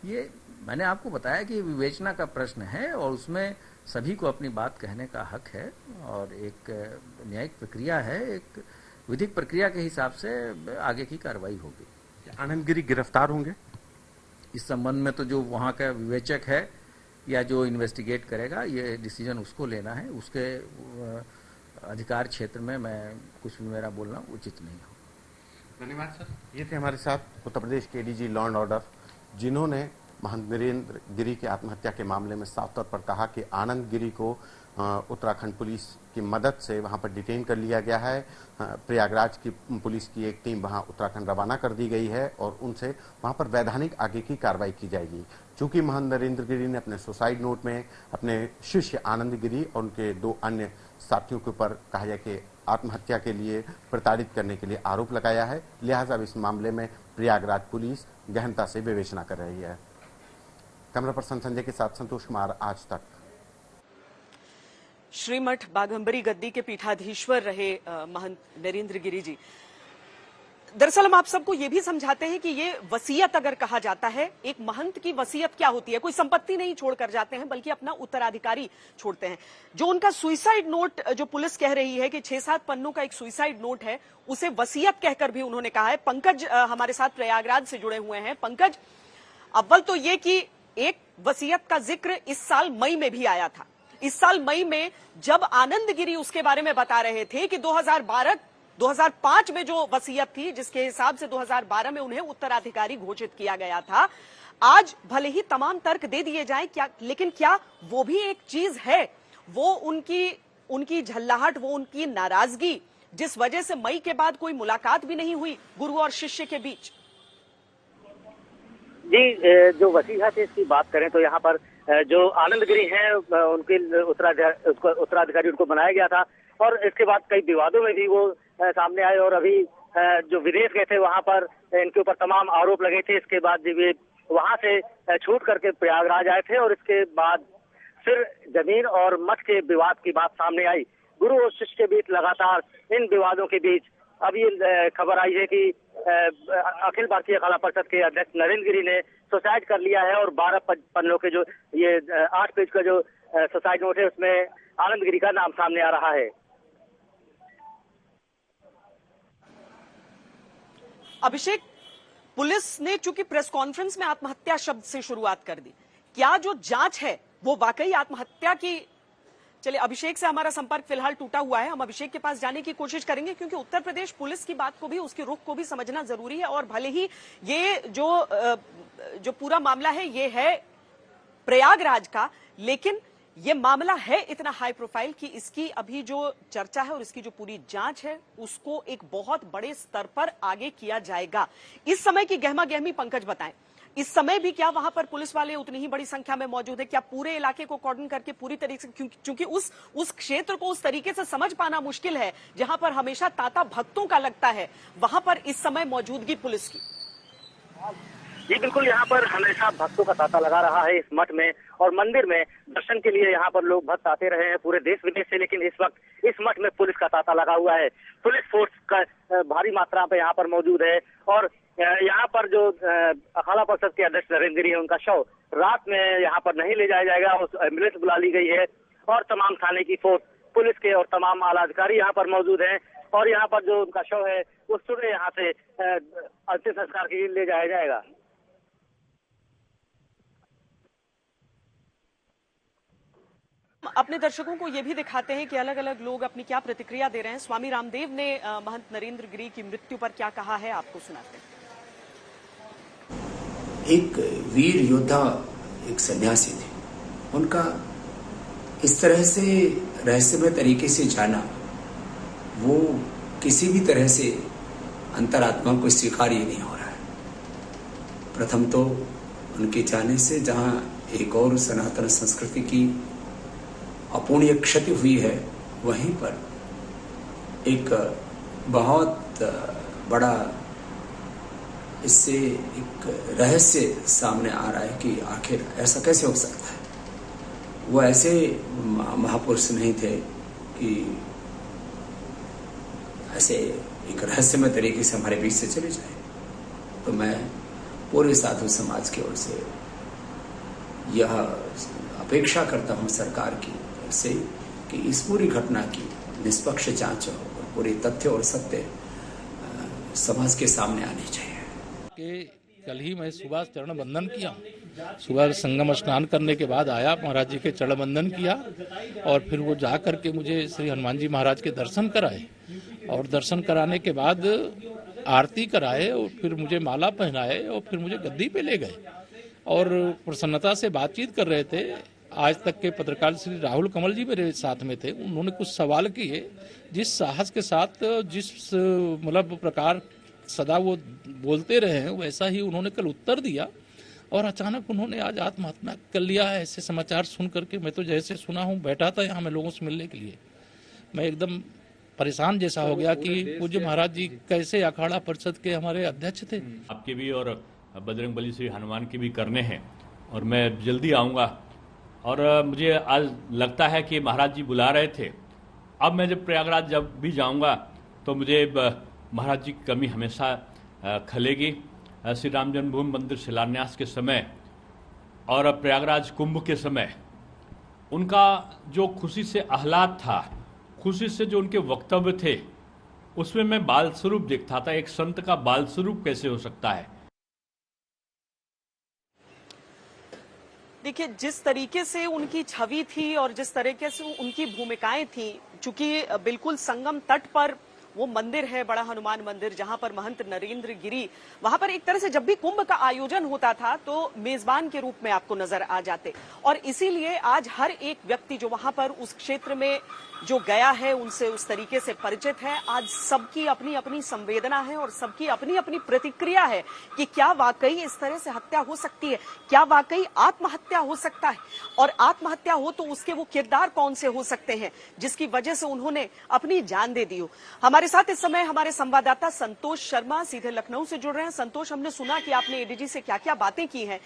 ये मैंने आपको बताया कि विवेचना का प्रश्न है और उसमें सभी को अपनी बात कहने का हक है और एक न्यायिक प्रक्रिया है, एक विधिक प्रक्रिया के हिसाब से आगे की कार्रवाई होगी। आनंद गिरी गिरफ्तार होंगे? इस संबंध में तो जो वहाँ का विवेचक है या जो इन्वेस्टिगेट करेगा, ये डिसीजन उसको लेना है। उसके अधिकार क्षेत्र में मैं कुछ भी मेरा बोलना उचित नहीं हो। धन्यवाद सर। ये थे हमारे साथ उत्तर प्रदेश के एडीजी लॉ एंड ऑर्डर, जिन्होंने महंत नरेंद्र गिरी की आत्महत्या के मामले में साफ तौर पर कहा कि आनंद गिरी को उत्तराखंड पुलिस की मदद से वहां पर डिटेन कर लिया गया है। प्रयागराज की पुलिस की एक टीम वहां उत्तराखंड रवाना कर दी गई है और उनसे वहां पर वैधानिक आगे की कार्रवाई की जाएगी। चूंकि महंत नरेंद्र गिरी ने अपने सुसाइड नोट में अपने शिष्य आनंद गिरी और उनके 2 अन्य साथियों के ऊपर कहा जाए कि आत्महत्या के लिए प्रताड़ित करने के लिए आरोप लगाया है, लिहाजा इस मामले में प्रयागराज पुलिस गहनता से विवेचना कर रही है। कैमरा पर्सन संजय के साथ संतोष कुमार, आज तक। श्रीमठ बाघंबरी गद्दी के पीठाधीश्वर रहे महंत नरेंद्र गिरी जी। दरअसल हम आप सबको ये भी समझाते हैं कि ये वसीयत अगर कहा जाता है, एक महंत की वसीयत क्या होती है? कोई संपत्ति नहीं छोड़कर जाते हैं, बल्कि अपना उत्तराधिकारी छोड़ते हैं। जो उनका सुइसाइड नोट, जो पुलिस कह रही है कि 6-7 पन्नों का एक सुइसाइड नोट है, उसे वसीयत कहकर भी उन्होंने कहा है। पंकज हमारे साथ प्रयागराज से जुड़े हुए हैं। पंकज, अव्वल तो ये कि एक वसीयत का जिक्र इस साल मई में भी आया था। इस साल मई में जब आनंद गिरी उसके बारे में बता रहे थे कि 2005 में जो वसीयत थी, जिसके हिसाब से 2012 में उन्हें उत्तराधिकारी घोषित किया गया था, आज भले ही तमाम तर्क दे दिए जाएं, लेकिन क्या वो भी एक चीज है? वो उनकी झल्लाहट, वो उनकी नाराजगी, जिस वजह से मई के बाद कोई मुलाकात भी नहीं हुई गुरु और शिष्य के बीच। जी, जो वसीयत है इसकी बात करें तो यहाँ पर जो आनंद गिरी हैं उनके उत्तराधिकारी उनको बनाया गया था और इसके बाद कई विवादों में भी वो सामने आए और अभी जो विदेश गए थे वहां पर इनके ऊपर तमाम आरोप लगे थे। इसके बाद जब ये वहां से छूट करके प्रयागराज आए थे और इसके बाद फिर जमीन और मठ के विवाद की बात सामने आई। गुरु और शिष्य के बीच लगातार इन विवादों के बीच अब ये खबर आई है कि अखिल भारतीय अखाड़ा परिषद के अध्यक्ष नरेंद्र गिरी ने सुसाइड कर लिया है और 12 पन्नों के जो ये 8 पेज का जो सुसाइड नोट है उसमें आनंद गिरी का नाम सामने आ रहा है। अभिषेक, पुलिस ने चूंकि प्रेस कॉन्फ्रेंस में आत्महत्या शब्द से शुरुआत कर दी, क्या जो जांच है वो वाकई आत्महत्या की? चलिए, अभिषेक से हमारा संपर्क फिलहाल टूटा हुआ है, हम अभिषेक के पास जाने की कोशिश करेंगे, क्योंकि उत्तर प्रदेश पुलिस की बात को भी, उसके रुख को भी समझना जरूरी है। और भले ही ये जो पूरा मामला है ये है प्रयागराज का, लेकिन ये मामला है इतना हाई प्रोफाइल कि इसकी अभी जो चर्चा है और इसकी जो पूरी जांच है उसको एक बहुत बड़े स्तर पर आगे किया जाएगा। इस समय की गहमा गहमी पंकज बताएं, इस समय भी क्या वहां पर पुलिस वाले उतनी ही बड़ी संख्या में मौजूद है? क्या पूरे इलाके को कॉर्डन करके पूरी तरीके से, क्योंकि उस क्षेत्र को उस तरीके से समझ पाना मुश्किल है जहां पर हमेशा तांता भक्तों का लगता है, वहां पर इस समय मौजूदगी पुलिस की? जी बिल्कुल, यहाँ पर हमेशा भक्तों का तांता लगा रहा है इस मठ में और मंदिर में। दर्शन के लिए यहाँ पर लोग भक्त आते रहे हैं पूरे देश विदेश से, लेकिन इस वक्त इस मठ में पुलिस का तांता लगा हुआ है। पुलिस फोर्स का भारी मात्रा पे यहाँ पर मौजूद है और यहाँ पर जो अखाड़ा परिषद के अध्यक्ष नरेंद्र गिरी है, उनका शव रात में यहाँ पर नहीं ले जाया जाएगा। उस एम्बुलेंस बुला ली गई है और तमाम थाने की फोर्स, पुलिस के और तमाम आला अधिकारी यहाँ पर मौजूद हैं और यहाँ पर जो उनका शव है वो सुबह यहाँ से अंतिम संस्कार के लिए ले जाया जाएगा। अपने दर्शकों को ये भी दिखाते हैं कि अलग अलग लोग अपनी क्या प्रतिक्रिया दे रहे हैं। स्वामी रामदेव ने महंत नरेंद्र गिरी की मृत्यु पर क्या कहा है, आपको सुनाते हैं। एक वीर योद्धा, एक सन्यासी थे, उनका इस तरह से रहस्यमय तरीके से जाना, वो किसी भी तरह से अंतरात्मा को स्वीकार ही नहीं हो रहा है। प्रथम तो उनके जाने से जहां एक और सनातन संस्कृति की अपूर्णीय क्षति हुई है, वहीं पर एक बहुत बड़ा इससे एक रहस्य सामने आ रहा है कि आखिर ऐसा कैसे हो सकता है। वो ऐसे महापुरुष नहीं थे कि ऐसे एक रहस्यमय तरीके से हमारे बीच से चले जाए। तो मैं पूरे साधु समाज की ओर से यह अपेक्षा करता हूं सरकार की से कि इस पूरी घटना की निष्पक्ष जांच हो और पूरे तथ्य और सत्य समाज के सामने आने चाहिए। कि कल ही मैं सुबह चरण बंदन किया, सुबह संगम स्नान करने के बाद आया, महाराज जी के चरण बंदन किया और फिर वो जा करके मुझे श्री हनुमान जी महाराज के दर्शन कराए और दर्शन कराने के बाद आरती कराए और फिर मुझे माला पहनाए और फिर मुझे गद्दी पे ले गए और प्रसन्नता से बातचीत कर रहे थे। आज तक के पत्रकार श्री राहुल कमल जी मेरे साथ में थे, उन्होंने कुछ सवाल किए, जिस साहस के साथ जिस मतलब प्रकार सदा वो बोलते रहे हैं वैसा ही उन्होंने कल उत्तर दिया और अचानक उन्होंने आज आत्महत्या कर लिया है। ऐसे समाचार सुन करके मैं तो जैसे सुना हूँ, बैठा था यहाँ मैं लोगों से मिलने के लिए, मैं एकदम परेशान जैसा हो गया कि पूज्य महाराज जी कैसे अखाड़ा परिषद के हमारे अध्यक्ष थे। आपके भी और बजरंग बली श्री हनुमान के भी करने हैं और मैं जल्दी आऊँगा और मुझे आज लगता है कि महाराज जी बुला रहे थे। अब मैं जब प्रयागराज जब भी जाऊँगा तो मुझे महाराज जी की कमी हमेशा खलेगी। श्री राम जन्मभूमि मंदिर शिलान्यास के समय और प्रयागराज कुंभ के समय उनका जो खुशी से आह्लाद था, खुशी से जो उनके वक्तव्य थे, उसमें मैं बाल स्वरूप देखता था। एक संत का बाल स्वरूप कैसे हो सकता है। देखिए, जिस तरीके से उनकी छवि थी और जिस तरीके से उनकी भूमिकाएं थी, चूंकि बिल्कुल संगम तट पर वो मंदिर है, बड़ा हनुमान मंदिर, जहां पर महंत नरेंद्र गिरी, वहां पर एक तरह से जब भी कुंभ का आयोजन होता था तो मेजबान के रूप में आपको नजर आ जाते और इसीलिए आज हर एक व्यक्ति जो वहां पर उस क्षेत्र में जो गया है उनसे उस तरीके से परिचित है। आज सबकी अपनी अपनी संवेदना है और सबकी अपनी अपनी प्रतिक्रिया है कि क्या वाकई इस तरह से हत्या हो सकती है, क्या वाकई आत्महत्या हो सकता है और आत्महत्या हो तो उसके वो किरदार कौन से हो सकते हैं जिसकी वजह से उन्होंने अपनी जान दे दी हो। हमारे साथ इस समय हमारे संवाददाता संतोष शर्मा सीधे लखनऊ से जुड़ रहे हैं। संतोष, हमने सुना कि आपने एडीजी से क्या क्या बातें की हैं।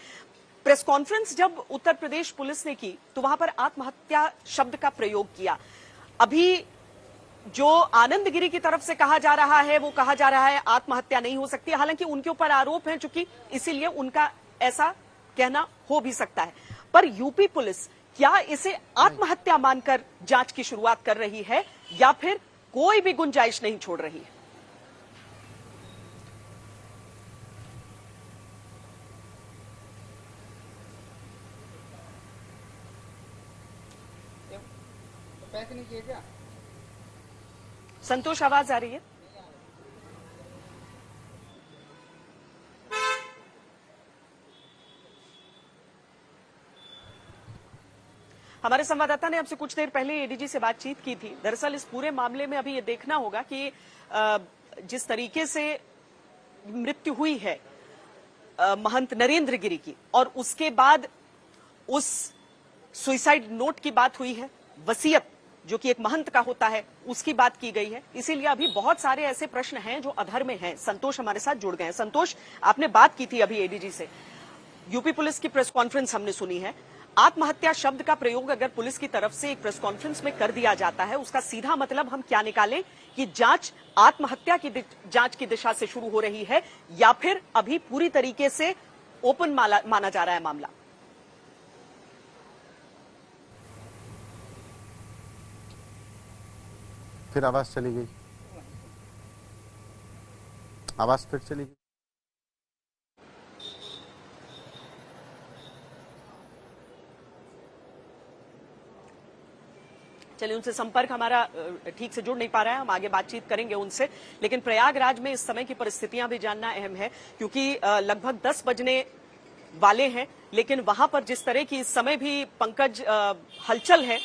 प्रेस कॉन्फ्रेंस जब उत्तर प्रदेश पुलिस ने की तो वहां पर आत्महत्या शब्द का प्रयोग किया। अभी जो आनंद गिरी की तरफ से कहा जा रहा है वो कहा जा रहा है आत्महत्या नहीं हो सकती, हालांकि उनके ऊपर आरोप है चूंकि इसीलिए उनका ऐसा कहना हो भी सकता है। पर यूपी पुलिस क्या इसे आत्महत्या मानकर जांच की शुरुआत कर रही है या फिर कोई भी गुंजाइश नहीं छोड़ रही है? संतोष, आवाज आ रही है? हमारे संवाददाता ने आपसे कुछ देर पहले एडीजी से बातचीत की थी। दरअसल इस पूरे मामले में अभी ये देखना होगा कि जिस तरीके से मृत्यु हुई है महंत नरेंद्र गिरी की और उसके बाद उस सुसाइड नोट की बात हुई है, वसीयत जो कि एक महंत का होता है उसकी बात की गई है, इसीलिए अभी बहुत सारे ऐसे प्रश्न हैं जो अधर में हैं। संतोष हमारे साथ जुड़ गए हैं। संतोष, आपने बात की थी अभी एडीजी से, यूपी पुलिस की प्रेस कॉन्फ्रेंस हमने सुनी है। आत्महत्या शब्द का प्रयोग अगर पुलिस की तरफ से एक प्रेस कॉन्फ्रेंस में कर दिया जाता है, उसका सीधा मतलब हम क्या निकालें कि जांच आत्महत्या की जांच की दिशा से शुरू हो रही है या फिर अभी पूरी तरीके से ओपन माना जा रहा है मामला? फिर आवाज चली गई, आवाज फिर चली गई। चलिए, उनसे संपर्क हमारा ठीक से जुड़ नहीं पा रहा है, हम आगे बातचीत करेंगे उनसे। लेकिन प्रयागराज में इस समय की परिस्थितियां भी जानना अहम है क्योंकि लगभग 10 बजने वाले हैं, लेकिन वहां पर जिस तरह की इस समय भी पंकज हलचल है,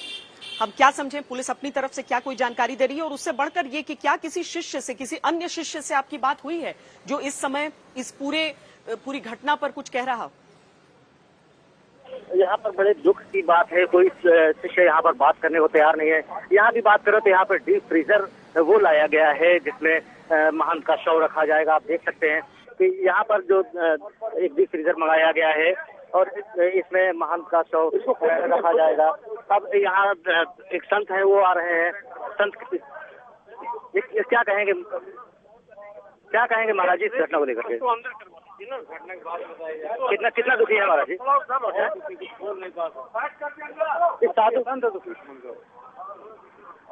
हम क्या समझें, पुलिस अपनी तरफ से क्या कोई जानकारी दे रही है और उससे बढ़कर ये कि क्या किसी शिष्य से, किसी अन्य शिष्य से आपकी बात हुई है जो इस समय इस पूरी घटना पर कुछ कह रहा हो? यहाँ पर बड़े दुख की बात है, कोई शिष्य यहाँ पर बात करने को तैयार नहीं है। यहाँ भी बात करो तो यहाँ पर डीप फ्रीजर वो लाया गया है जिसमें महंत का शव रखा जाएगा। आप देख सकते हैं कि यहाँ पर जो एक डीप फ्रीजर मंगाया गया है और इसमें महंत का शव रखा जाएगा। अब यहाँ एक संत है वो आ रहे हैं। संत क्या कहेंगे महाराज जी इस घटना को लेकर के? कितना कितना दुखी है महाराज जी?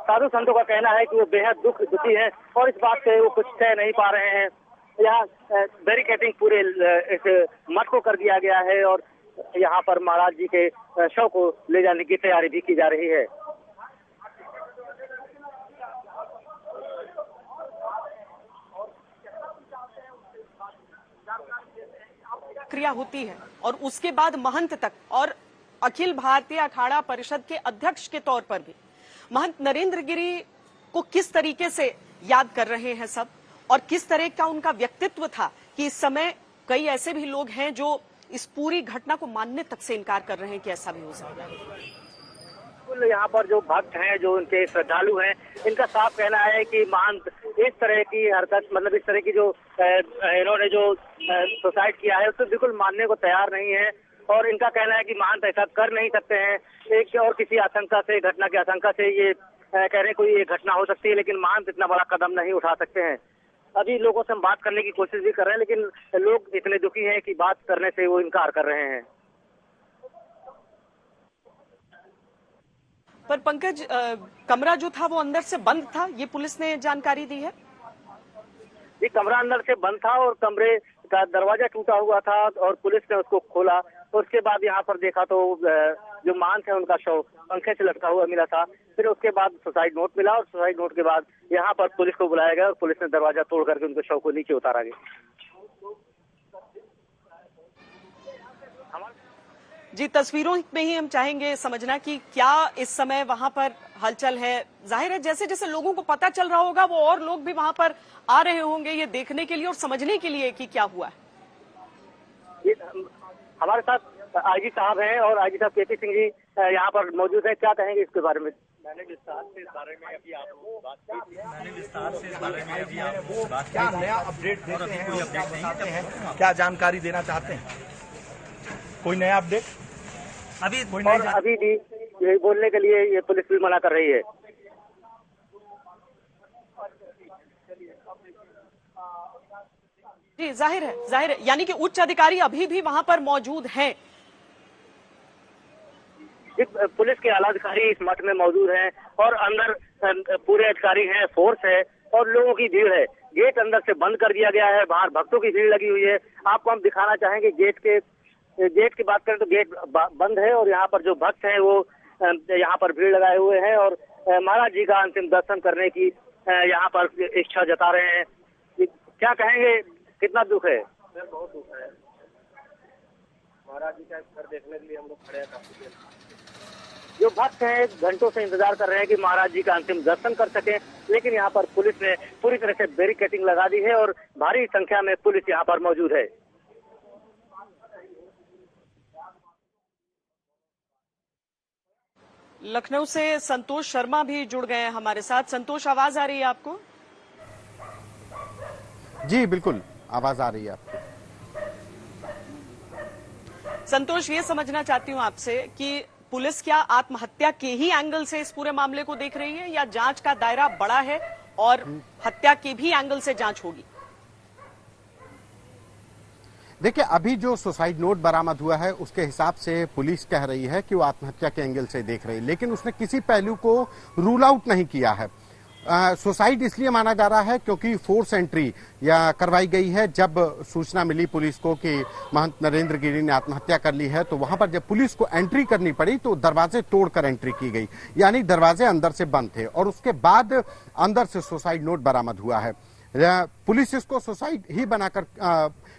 साधु संतों का कहना है कि वो बेहद दुखी है और इस बात से वो कुछ कह नहीं पा रहे हैं। यहाँ बैरिकेडिंग पूरे इस मठ को कर दिया गया है और यहाँ पर महाराज जी के शव को ले जाने की तैयारी भी की जा रही है। क्रिया होती है और उसके बाद महंत तक और अखिल भारतीय अखाड़ा परिषद के अध्यक्ष के तौर पर भी महंत नरेंद्र गिरी को किस तरीके से याद कर रहे हैं सब और किस तरह का उनका व्यक्तित्व था कि इस समय कई ऐसे भी लोग हैं जो इस पूरी घटना को मानने तक से इनकार कर रहे हैं कि ऐसा भी हो सकता है। यहाँ पर जो भक्त हैं, जो उनके श्रद्धालु हैं, इनका साफ कहना है कि महंत इस तरह की हरकत, मतलब इस तरह की जो इन्होंने जो सुसाइड किया है उसको बिल्कुल मानने को तैयार नहीं है और इनका कहना है कि महंत ऐसा कर नहीं सकते हैं। एक और किसी आशंका से, घटना की आशंका से ये कह रहे हैं कोई ये घटना हो सकती है, लेकिन महंत इतना बड़ा कदम नहीं उठा सकते हैं। अभी लोगों से हम बात करने की कोशिश भी कर रहे हैं, लेकिन लोग इतने दुखी हैं कि बात करने से वो इनकार कर रहे हैं। पर पंकज, कमरा जो था वो अंदर से बंद था, ये पुलिस ने जानकारी दी है। ये कमरा अंदर से बंद था और कमरे का दरवाजा टूटा हुआ था और पुलिस ने उसको खोला और उसके बाद यहाँ पर देखा तो जो महंत है उनका शव पंखे से लटका हुआ मिला था। फिर उसके बाद सुसाइड नोट मिला और सुसाइड नोट के बाद यहाँ पर पुलिस को बुलाया गया और पुलिस ने दरवाजा तोड़ करके उनके शव को नीचे उतारा गया। जी, तस्वीरों में ही हम चाहेंगे समझना कि क्या इस समय वहां पर हलचल है। जाहिर है जैसे जैसे लोगों को पता चल रहा होगा वो और लोग भी वहां पर आ रहे होंगे ये देखने के लिए और समझने के लिए कि क्या हुआ है। हमारे साथ आईजी साहब हैं और आईजी साहब केपी सिंह जी यहाँ पर मौजूद है, क्या कहेंगे इसके बारे में? मैंने विस्तार से इस बारे में अभी आपको बात की थी। क्या नया अपडेट देते हैं, कोई अपडेट बताते हैं, क्या जानकारी देना चाहते हैं? कोई नया अपडेट अभी अभी भी ये बोलने के लिए ये पुलिस भी मना कर रही है। जी, जाहिर है यानी कि उच्च अधिकारी अभी भी वहां पर मौजूद हैं। पुलिस के आला अधिकारी इस मठ में मौजूद हैं और अंदर पूरे अधिकारी हैं, फोर्स है और लोगों की भीड़ है। गेट अंदर से बंद कर दिया गया है, बाहर भक्तों की भीड़ लगी हुई है। आपको हम दिखाना चाहेंगे गेट की बात करें तो गेट बंद है और यहाँ पर जो भक्त हैं वो यहाँ पर भीड़ लगाए हुए हैं और महाराज जी का अंतिम दर्शन करने की यहाँ पर इच्छा जता रहे हैं। क्या कहेंगे, कितना दुख है? बहुत दुख है। महाराज जी का घर देखने के लिए हम लोग खड़े हैं काफी देर। जो भक्त हैं घंटों से इंतजार कर रहे हैं कि महाराज जी का अंतिम दर्शन कर सकें, लेकिन यहाँ पर पुलिस ने पूरी तरह से बैरिकेडिंग लगा दी है और भारी संख्या में पुलिस यहाँ पर मौजूद है। लखनऊ से संतोष शर्मा भी जुड़ गए हैं हमारे साथ। संतोष, आवाज आ रही है आपको? जी बिल्कुल, आवाज आ रही है आपको। संतोष, ये समझना चाहती हूँ आपसे कि पुलिस क्या आत्महत्या के ही एंगल से इस पूरे मामले को देख रही है या जांच का दायरा बड़ा है और हत्या के भी एंगल से जांच होगी? देखिए, अभी जो सुसाइड नोट बरामद हुआ है उसके हिसाब से पुलिस कह रही है कि वो आत्महत्या के एंगल से देख रही है, लेकिन उसने किसी पहलू को रूल आउट नहीं किया है। सुसाइड इसलिए माना जा रहा है क्योंकि फोर्स एंट्री या करवाई गई है। जब सूचना मिली पुलिस को कि महंत नरेंद्र गिरी ने आत्महत्या कर ली है तो वहां पर जब पुलिस को एंट्री करनी पड़ी तो दरवाजे तोड़कर एंट्री की गई, यानी दरवाजे अंदर से बंद थे और उसके बाद अंदर से सुसाइड नोट बरामद हुआ है। पुलिस इसको सुसाइड ही बनाकर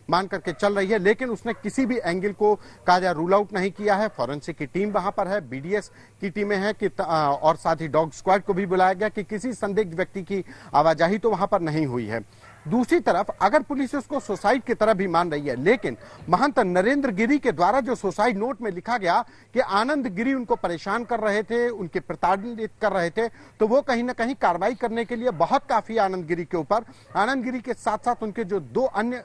मान करके चल रही है, लेकिन उसने किसी भी एंगल को कायदा रूल आउट नहीं किया है। फॉरेंसिक की टीम वहां पर है, बीडीएस की टीमें हैं कि और साथ ही डॉग स्क्वाड को भी बुलाया गया कि किसी संदिग्ध व्यक्ति की आवाजाही तो वहां पर नहीं हुई है। दूसरी तरफ अगर पुलिस इसको सुसाइड की तरह भी मान रही है, लेकिन महंत नरेंद्र गिरी के द्वारा जो सुसाइड नोट में लिखा गया कि आनंद गिरी उनको परेशान कर रहे थे, उनके प्रताड़ित कर रहे थे, तो वो कहीं ना कहीं कार्रवाई करने के लिए बहुत काफी आनंद गिरी के ऊपर। आनंद गिरी के साथ साथ उनके जो दो अन्य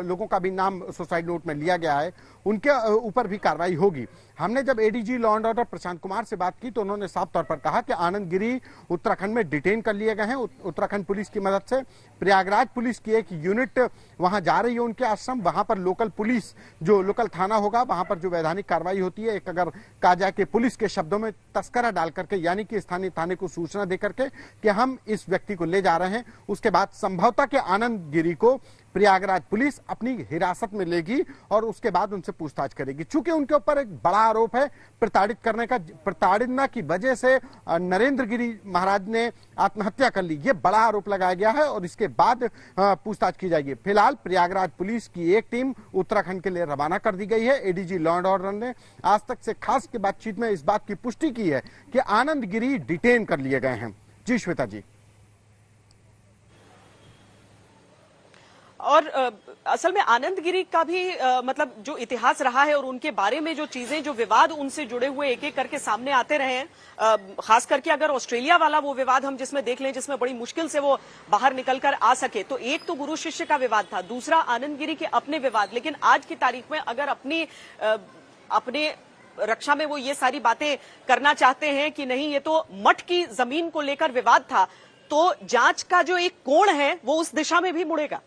लोगों का भी नाम सुसाइड नोट में लिया गया है, उनके ऊपर भी कार्रवाई होगी। हमने जब ADG law and order Prashant Kumar से बात की तो उन्होंने साफ तौर पर कहा कि आनंद गिरी उत्तराखंड में डिटेन कर लिए गए हैं उत्तराखंड पुलिस की मदद से। प्रयागराज पुलिस की एक यूनिट वहां जा रही है उनके आश्रम, वहां पर लोकल पुलिस जो लोकल थाना होगा वहां पर जो वैधानिक कार्रवाई होती है, एक अगर कहा जाए कि पुलिस के शब्दों में तस्करा डाल करके, यानी कि स्थानीय थाने को सूचना दे करके कि हम इस व्यक्ति को ले जा रहे हैं, उसके बाद संभवतः के आनंद गिरी को प्रयागराज पुलिस अपनी हिरासत में लेगी और उसके बाद उनसे पूछताछ करेगी। चूंकि उनके ऊपर एक बड़ा आरोप है प्रताड़ित करने का, प्रताड़ना की वजह से नरेंद्र गिरी महाराज ने आत्महत्या कर ली, ये बड़ा आरोप लगाया गया है और इसके बाद पूछताछ की जाएगी। फिलहाल प्रयागराज पुलिस की एक टीम उत्तराखंड के लिए रवाना कर दी गई है। एडीजी लॉ एंड ऑर्डर ने आज तक से खास की बातचीत में इस बात की पुष्टि की है कि आनंद गिरी डिटेन कर लिए गए हैं। जी श्वेता जी। और असल में आनंद गिरी का भी मतलब जो इतिहास रहा है और उनके बारे में जो चीजें, जो विवाद उनसे जुड़े हुए एक एक करके सामने आते रहे हैं, खास करके अगर ऑस्ट्रेलिया वाला वो विवाद हम जिसमें देख लें, जिसमें बड़ी मुश्किल से वो बाहर निकलकर आ सके, तो एक तो गुरु शिष्य का विवाद था, दूसरा आनंद गिरी के अपने विवाद। लेकिन आज की तारीख में अगर अपने रक्षा में वो ये सारी बातें करना चाहते हैं कि नहीं, ये तो मठ की जमीन को लेकर विवाद था, तो जांच का जो एक कोण है वो उस दिशा में भी मुड़ेगा।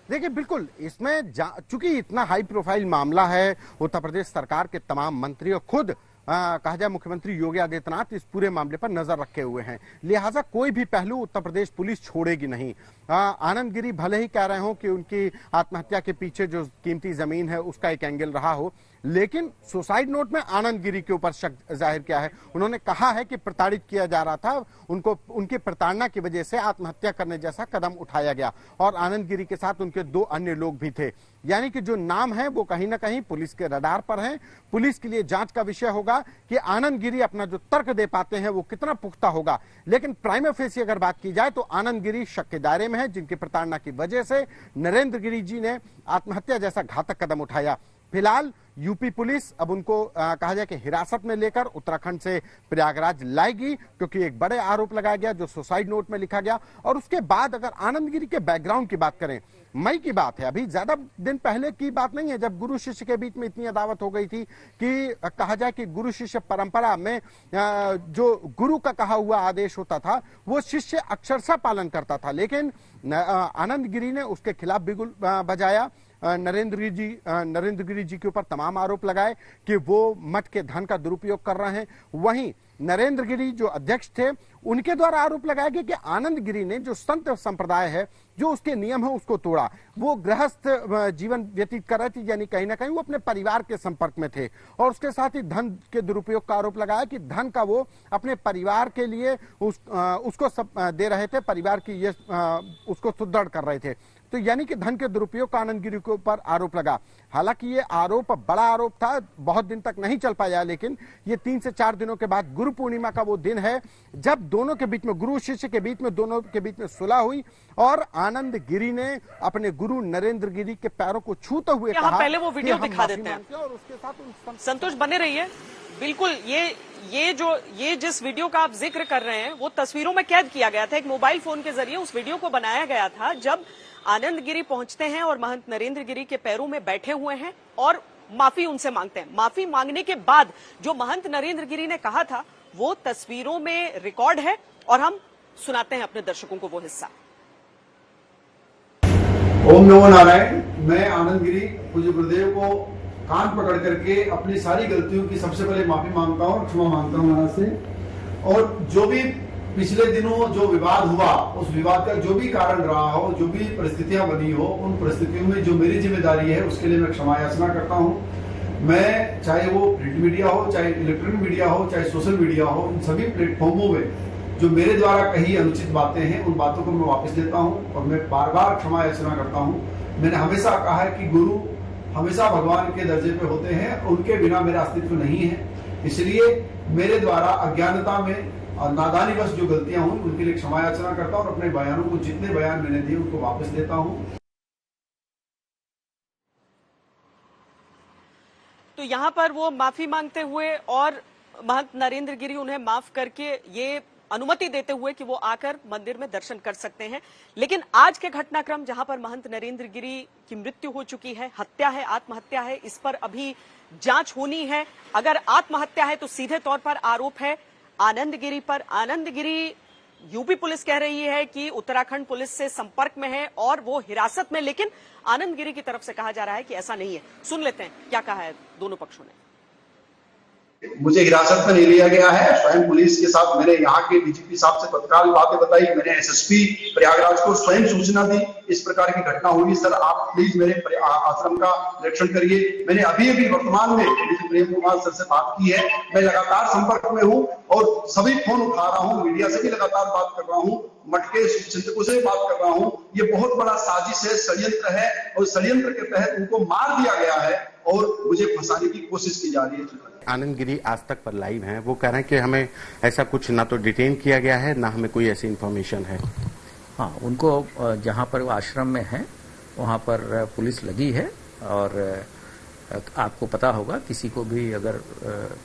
देखिए बिल्कुल, इसमें चूंकि इतना हाई प्रोफाइल मामला है, उत्तर प्रदेश सरकार के तमाम मंत्री और खुद कहा जाए मुख्यमंत्री योगी आदित्यनाथ इस पूरे मामले पर नजर रखे हुए हैं, लिहाजा कोई भी पहलू उत्तर प्रदेश पुलिस छोड़ेगी नहीं। आनंद गिरी भले ही कह रहे हो कि उनकी आत्महत्या के पीछे जो कीमती जमीन है उसका एक एंगल रहा हो, लेकिन सुसाइड नोट में आनंद गिरी के ऊपर शक जाहिर किया है। उन्होंने कहा है कि प्रताड़ित किया जा रहा था, उनको उनकी प्रताड़ना की वजह से आत्महत्या करने जैसा कदम उठाया गया और आनंद गिरी के साथ उनके 2 अन्य लोग भी थे। यानी कि जो नाम है वो कहीं ना कहीं पुलिस के रडार पर है। पुलिस के लिए जांच का विषय होगा कि आनंद गिरी अपना जो तर्क दे पाते हैं वो कितना पुख्ता होगा। लेकिन प्राइमा फेसी अगर बात की जाए तो आनंद गिरी शक के दायरे में है, जिनकी प्रताड़ना की वजह से नरेंद्र गिरी जी ने आत्महत्या जैसा घातक कदम उठाया। फिलहाल यूपी पुलिस अब उनको कहा जाए कि हिरासत में लेकर उत्तराखंड से प्रयागराज लाएगी, क्योंकि एक बड़े आरोप लगाया गया जो सुसाइड नोट में लिखा गया। और उसके बाद अगर आनंद गिरी के बैकग्राउंड की बात करें, मई की बात है, अभी ज्यादा दिन पहले की बात नहीं है, जब गुरु शिष्य के बीच में इतनी अदावत हो गई थी कि कहा जाए कि गुरु शिष्य परंपरा में जो गुरु का कहा हुआ आदेश होता था वो शिष्य अक्षरशः पालन करता था, लेकिन आनंद गिरी ने उसके खिलाफ बिगुल बजाया। नरेंद्र गिरी जी के ऊपर तमाम आरोप लगाए कि वो मठ के धन का दुरुपयोग कर रहे हैं। वहीं नरेंद्र गिरी जो अध्यक्ष थे उनके द्वारा आरोप लगाया गया कि आनंद गिरी ने जो संत संप्रदाय है, जो उसके नियम है उसको तोड़ा। वो गृहस्थ जीवन व्यतीत कर रहे थे, यानी कहीं ना कहीं वो अपने परिवार के संपर्क में थे। और उसके साथ ही धन के दुरुपयोग का आरोप लगाया कि धन का वो अपने परिवार के लिए उसको दे रहे थे, परिवार की ये उसको सुदृढ़ कर रहे थे। तो यानी कि धन के दुरुपयोग का आनंद गिरी के ऊपर आरोप लगा। हालांकि ये आरोप बड़ा आरोप था, बहुत दिन तक नहीं चल पाया, लेकिन ये 3 से 4 दिनों के बाद गुरु पूर्णिमा का वो दिन है जब दोनों के बीच में, गुरु शिष्य के बीच में, दोनों के बीच में सुलह हुई और आनंद गिरी ने अपने गुरु नरेंद्र गिरी के पैरों को छूते हुए कहा, पहले वो वीडियो दिखा देते हैं और उसके साथ संतोष बने रहिए। बिल्कुल, ये जिस वीडियो का आप जिक्र कर रहे हैं वो तस्वीरों में कैद किया गया था, एक मोबाइल फोन के जरिए उस वीडियो को बनाया गया था, जब आनंद गिरी पहुंचते हैं और महंत नरेंद्र गिरी के पैरों में बैठे हुए हैं और माफी उनसे मांगते हैं। माफी मांगने के बाद जो महंत नरेंद्र गिरी ने कहा था वो तस्वीरों में रिकॉर्ड है और हम सुनाते हैं अपने दर्शकों को वो हिस्सा। ओम नमो नारायण। मैं आनंद गिरी पूज्य गुरुदेव को कान पकड़ करके अपनी सारी गलतियों की सबसे पहले माफी मांगता हूँ, क्षमा मांगता हूँ महाराज से। और जो भी पिछले दिनों जो विवाद हुआ, उस विवाद का जो भी कारण रहा हो, जो भी परिस्थितियां बनी हो, उन परिस्थितियों में जो मेरी जिम्मेदारी है उसके लिए मैं क्षमा याचना करता हूं। मैं चाहे वो प्रिंट मीडिया हो, चाहे इलेक्ट्रॉनिक मीडिया हो, चाहे सोशल मीडिया हो, इन सभी प्लेटफॉर्मों में जो मेरे द्वारा कही अनुचित बातें हैं उन बातों को मैं वापस लेता हूं और मैं बार बार क्षमा याचना करता हूं। मैंने हमेशा कहा है कि गुरु हमेशा भगवान के दर्जे पे होते हैं, उनके बिना मेरा अस्तित्व नहीं है। इसलिए मेरे द्वारा अज्ञानता में और नादानीवश जो गलतियां हुई उनके लिए क्षमा याचना करता हूं और अपने बयानों को, जितने बयान मैंने दिए उनको वापस लेता हूं। तो यहां पर वो माफी मांगते हुए और महंत नरेंद्र गिरी उन्हें माफ करके ये अनुमति देते हुए कि वो आकर मंदिर में दर्शन कर सकते हैं। लेकिन आज के घटनाक्रम जहां पर महंत नरेंद्र गिरी की मृत्यु हो चुकी है, हत्या है, आत्महत्या है, इस पर अभी जांच होनी है। अगर आत्महत्या है तो सीधे तौर पर आरोप है आनंद गिरी पर। आनंद गिरी यूपी पुलिस कह रही है कि उत्तराखंड पुलिस से संपर्क में है और वो हिरासत में, लेकिन आनंद गिरी की तरफ से कहा जा रहा है कि ऐसा नहीं है। सुन लेते हैं क्या कहा है दोनों पक्षों ने। मुझे हिरासत में नहीं लिया गया है। स्वयं पुलिस के साथ मैंने यहाँ के डीजीपी साहब से तत्काल बातें बताई। मैंने एसएसपी प्रयागराज को स्वयं सूचना दी, इस प्रकार की घटना हुई, सर आप प्लीज मेरे आश्रम का निरीक्षण करिए। मैंने अभी प्वर्तमान में डीजी प्रेम कुमार सर से बात की है। मैं लगातार संपर्क में हूँ और सभी फोन उठा रहा हूँ, मीडिया से भी लगातार बात कर रहा हूँ, मठ के चिंतकों से बात कर रहा हूँ। ये बहुत बड़ा साजिश है, षड्यंत्र है और षड्यंत्र के तहत उनको मार दिया गया है और मुझे फंसाने की कोशिश की जा रही है। आनंद गिरी आज तक पर लाइव हैं, वो कह रहे हैं कि हमें ऐसा कुछ ना तो डिटेन किया गया है, ना हमें कोई ऐसी इन्फॉर्मेशन है। हाँ, उनको जहाँ पर वो आश्रम में हैं वहाँ पर पुलिस लगी है और आपको पता होगा किसी को भी अगर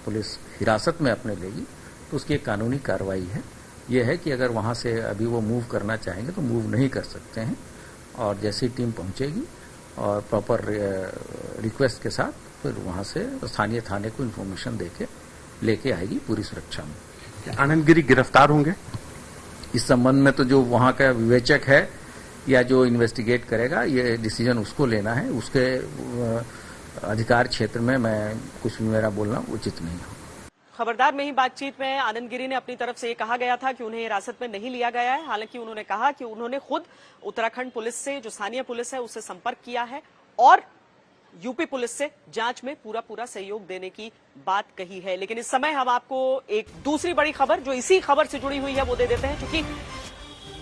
पुलिस हिरासत में अपने लेगी तो उसकी एक कानूनी कार्रवाई है। ये है कि अगर वहाँ से अभी वो मूव करना चाहेंगे तो मूव नहीं कर सकते हैं और जैसी टीम पहुँचेगी और प्रॉपर रिक्वेस्ट के साथ फिर वहाँ से स्थानीय थाने को इन्फॉर्मेशन देके लेके आएगी पूरी सुरक्षा में। आनंद गिरी गिरफ्तार होंगे? इस संबंध में तो जो वहाँ का विवेचक है या जो इन्वेस्टिगेट करेगा, ये डिसीजन उसको लेना है। उसके अधिकार क्षेत्र में मैं कुछ मेरा बोलना उचित नहीं है। खबरदार में ही बातचीत में आनंद गिरी ने अपनी तरफ से ये कहा गया था कि उन्हें हिरासत में नहीं लिया गया है। हालांकि उन्होंने कहा कि उन्होंने खुद उत्तराखंड पुलिस से, जो स्थानीय पुलिस है, उससे संपर्क किया है और यूपी पुलिस से जांच में पूरा सहयोग देने की बात कही है। लेकिन इस समय हम आपको एक दूसरी बड़ी खबर जो इसी खबर से जुड़ी हुई है वो दे देते हैं। क्योंकि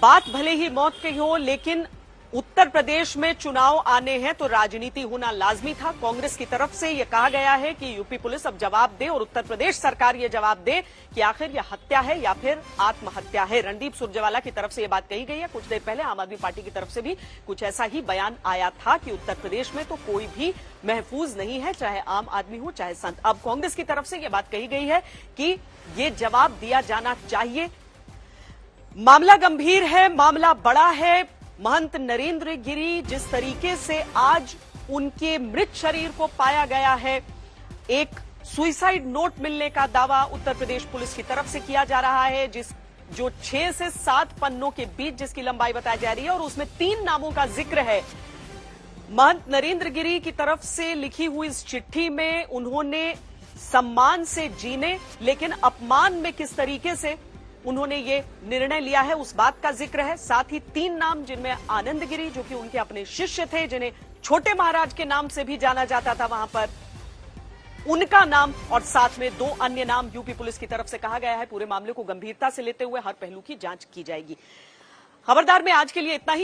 बात भले ही मौत की हो, लेकिन उत्तर प्रदेश में चुनाव आने हैं तो राजनीति होना लाजमी था। कांग्रेस की तरफ से यह कहा गया है कि यूपी पुलिस अब जवाब दे और उत्तर प्रदेश सरकार यह जवाब दे कि आखिर यह हत्या है या फिर आत्महत्या है। रणदीप सुरजेवाला की तरफ से यह बात कही गई है। कुछ देर पहले आम आदमी पार्टी की तरफ से भी कुछ ऐसा ही बयान आया था कि उत्तर प्रदेश में तो कोई भी महफूज नहीं है, चाहे आम आदमी हो चाहे संत। अब कांग्रेस की तरफ से यह बात कही गई है कि ये जवाब दिया जाना चाहिए। मामला गंभीर है, मामला बड़ा है। महंत नरेंद्र गिरी जिस तरीके से आज उनके मृत शरीर को पाया गया है, एक सुसाइड नोट मिलने का दावा उत्तर प्रदेश पुलिस की तरफ से किया जा रहा है, जो 6 से 7 पन्नों के बीच जिसकी लंबाई बताई जा रही है और उसमें 3 नामों का जिक्र है। महंत नरेंद्र गिरी की तरफ से लिखी हुई इस चिट्ठी में उन्होंने सम्मान से जीने, लेकिन अपमान में किस तरीके से उन्होंने ये निर्णय लिया है उस बात का जिक्र है। साथ ही 3 नाम जिनमें आनंद गिरी, जो कि उनके अपने शिष्य थे, जिन्हें छोटे महाराज के नाम से भी जाना जाता था वहां पर, उनका नाम और साथ में 2 अन्य नाम यूपी पुलिस की तरफ से कहा गया है। पूरे मामले को गंभीरता से लेते हुए हर पहलू की जांच की जाएगी। खबरदार में आज के लिए इतना ही।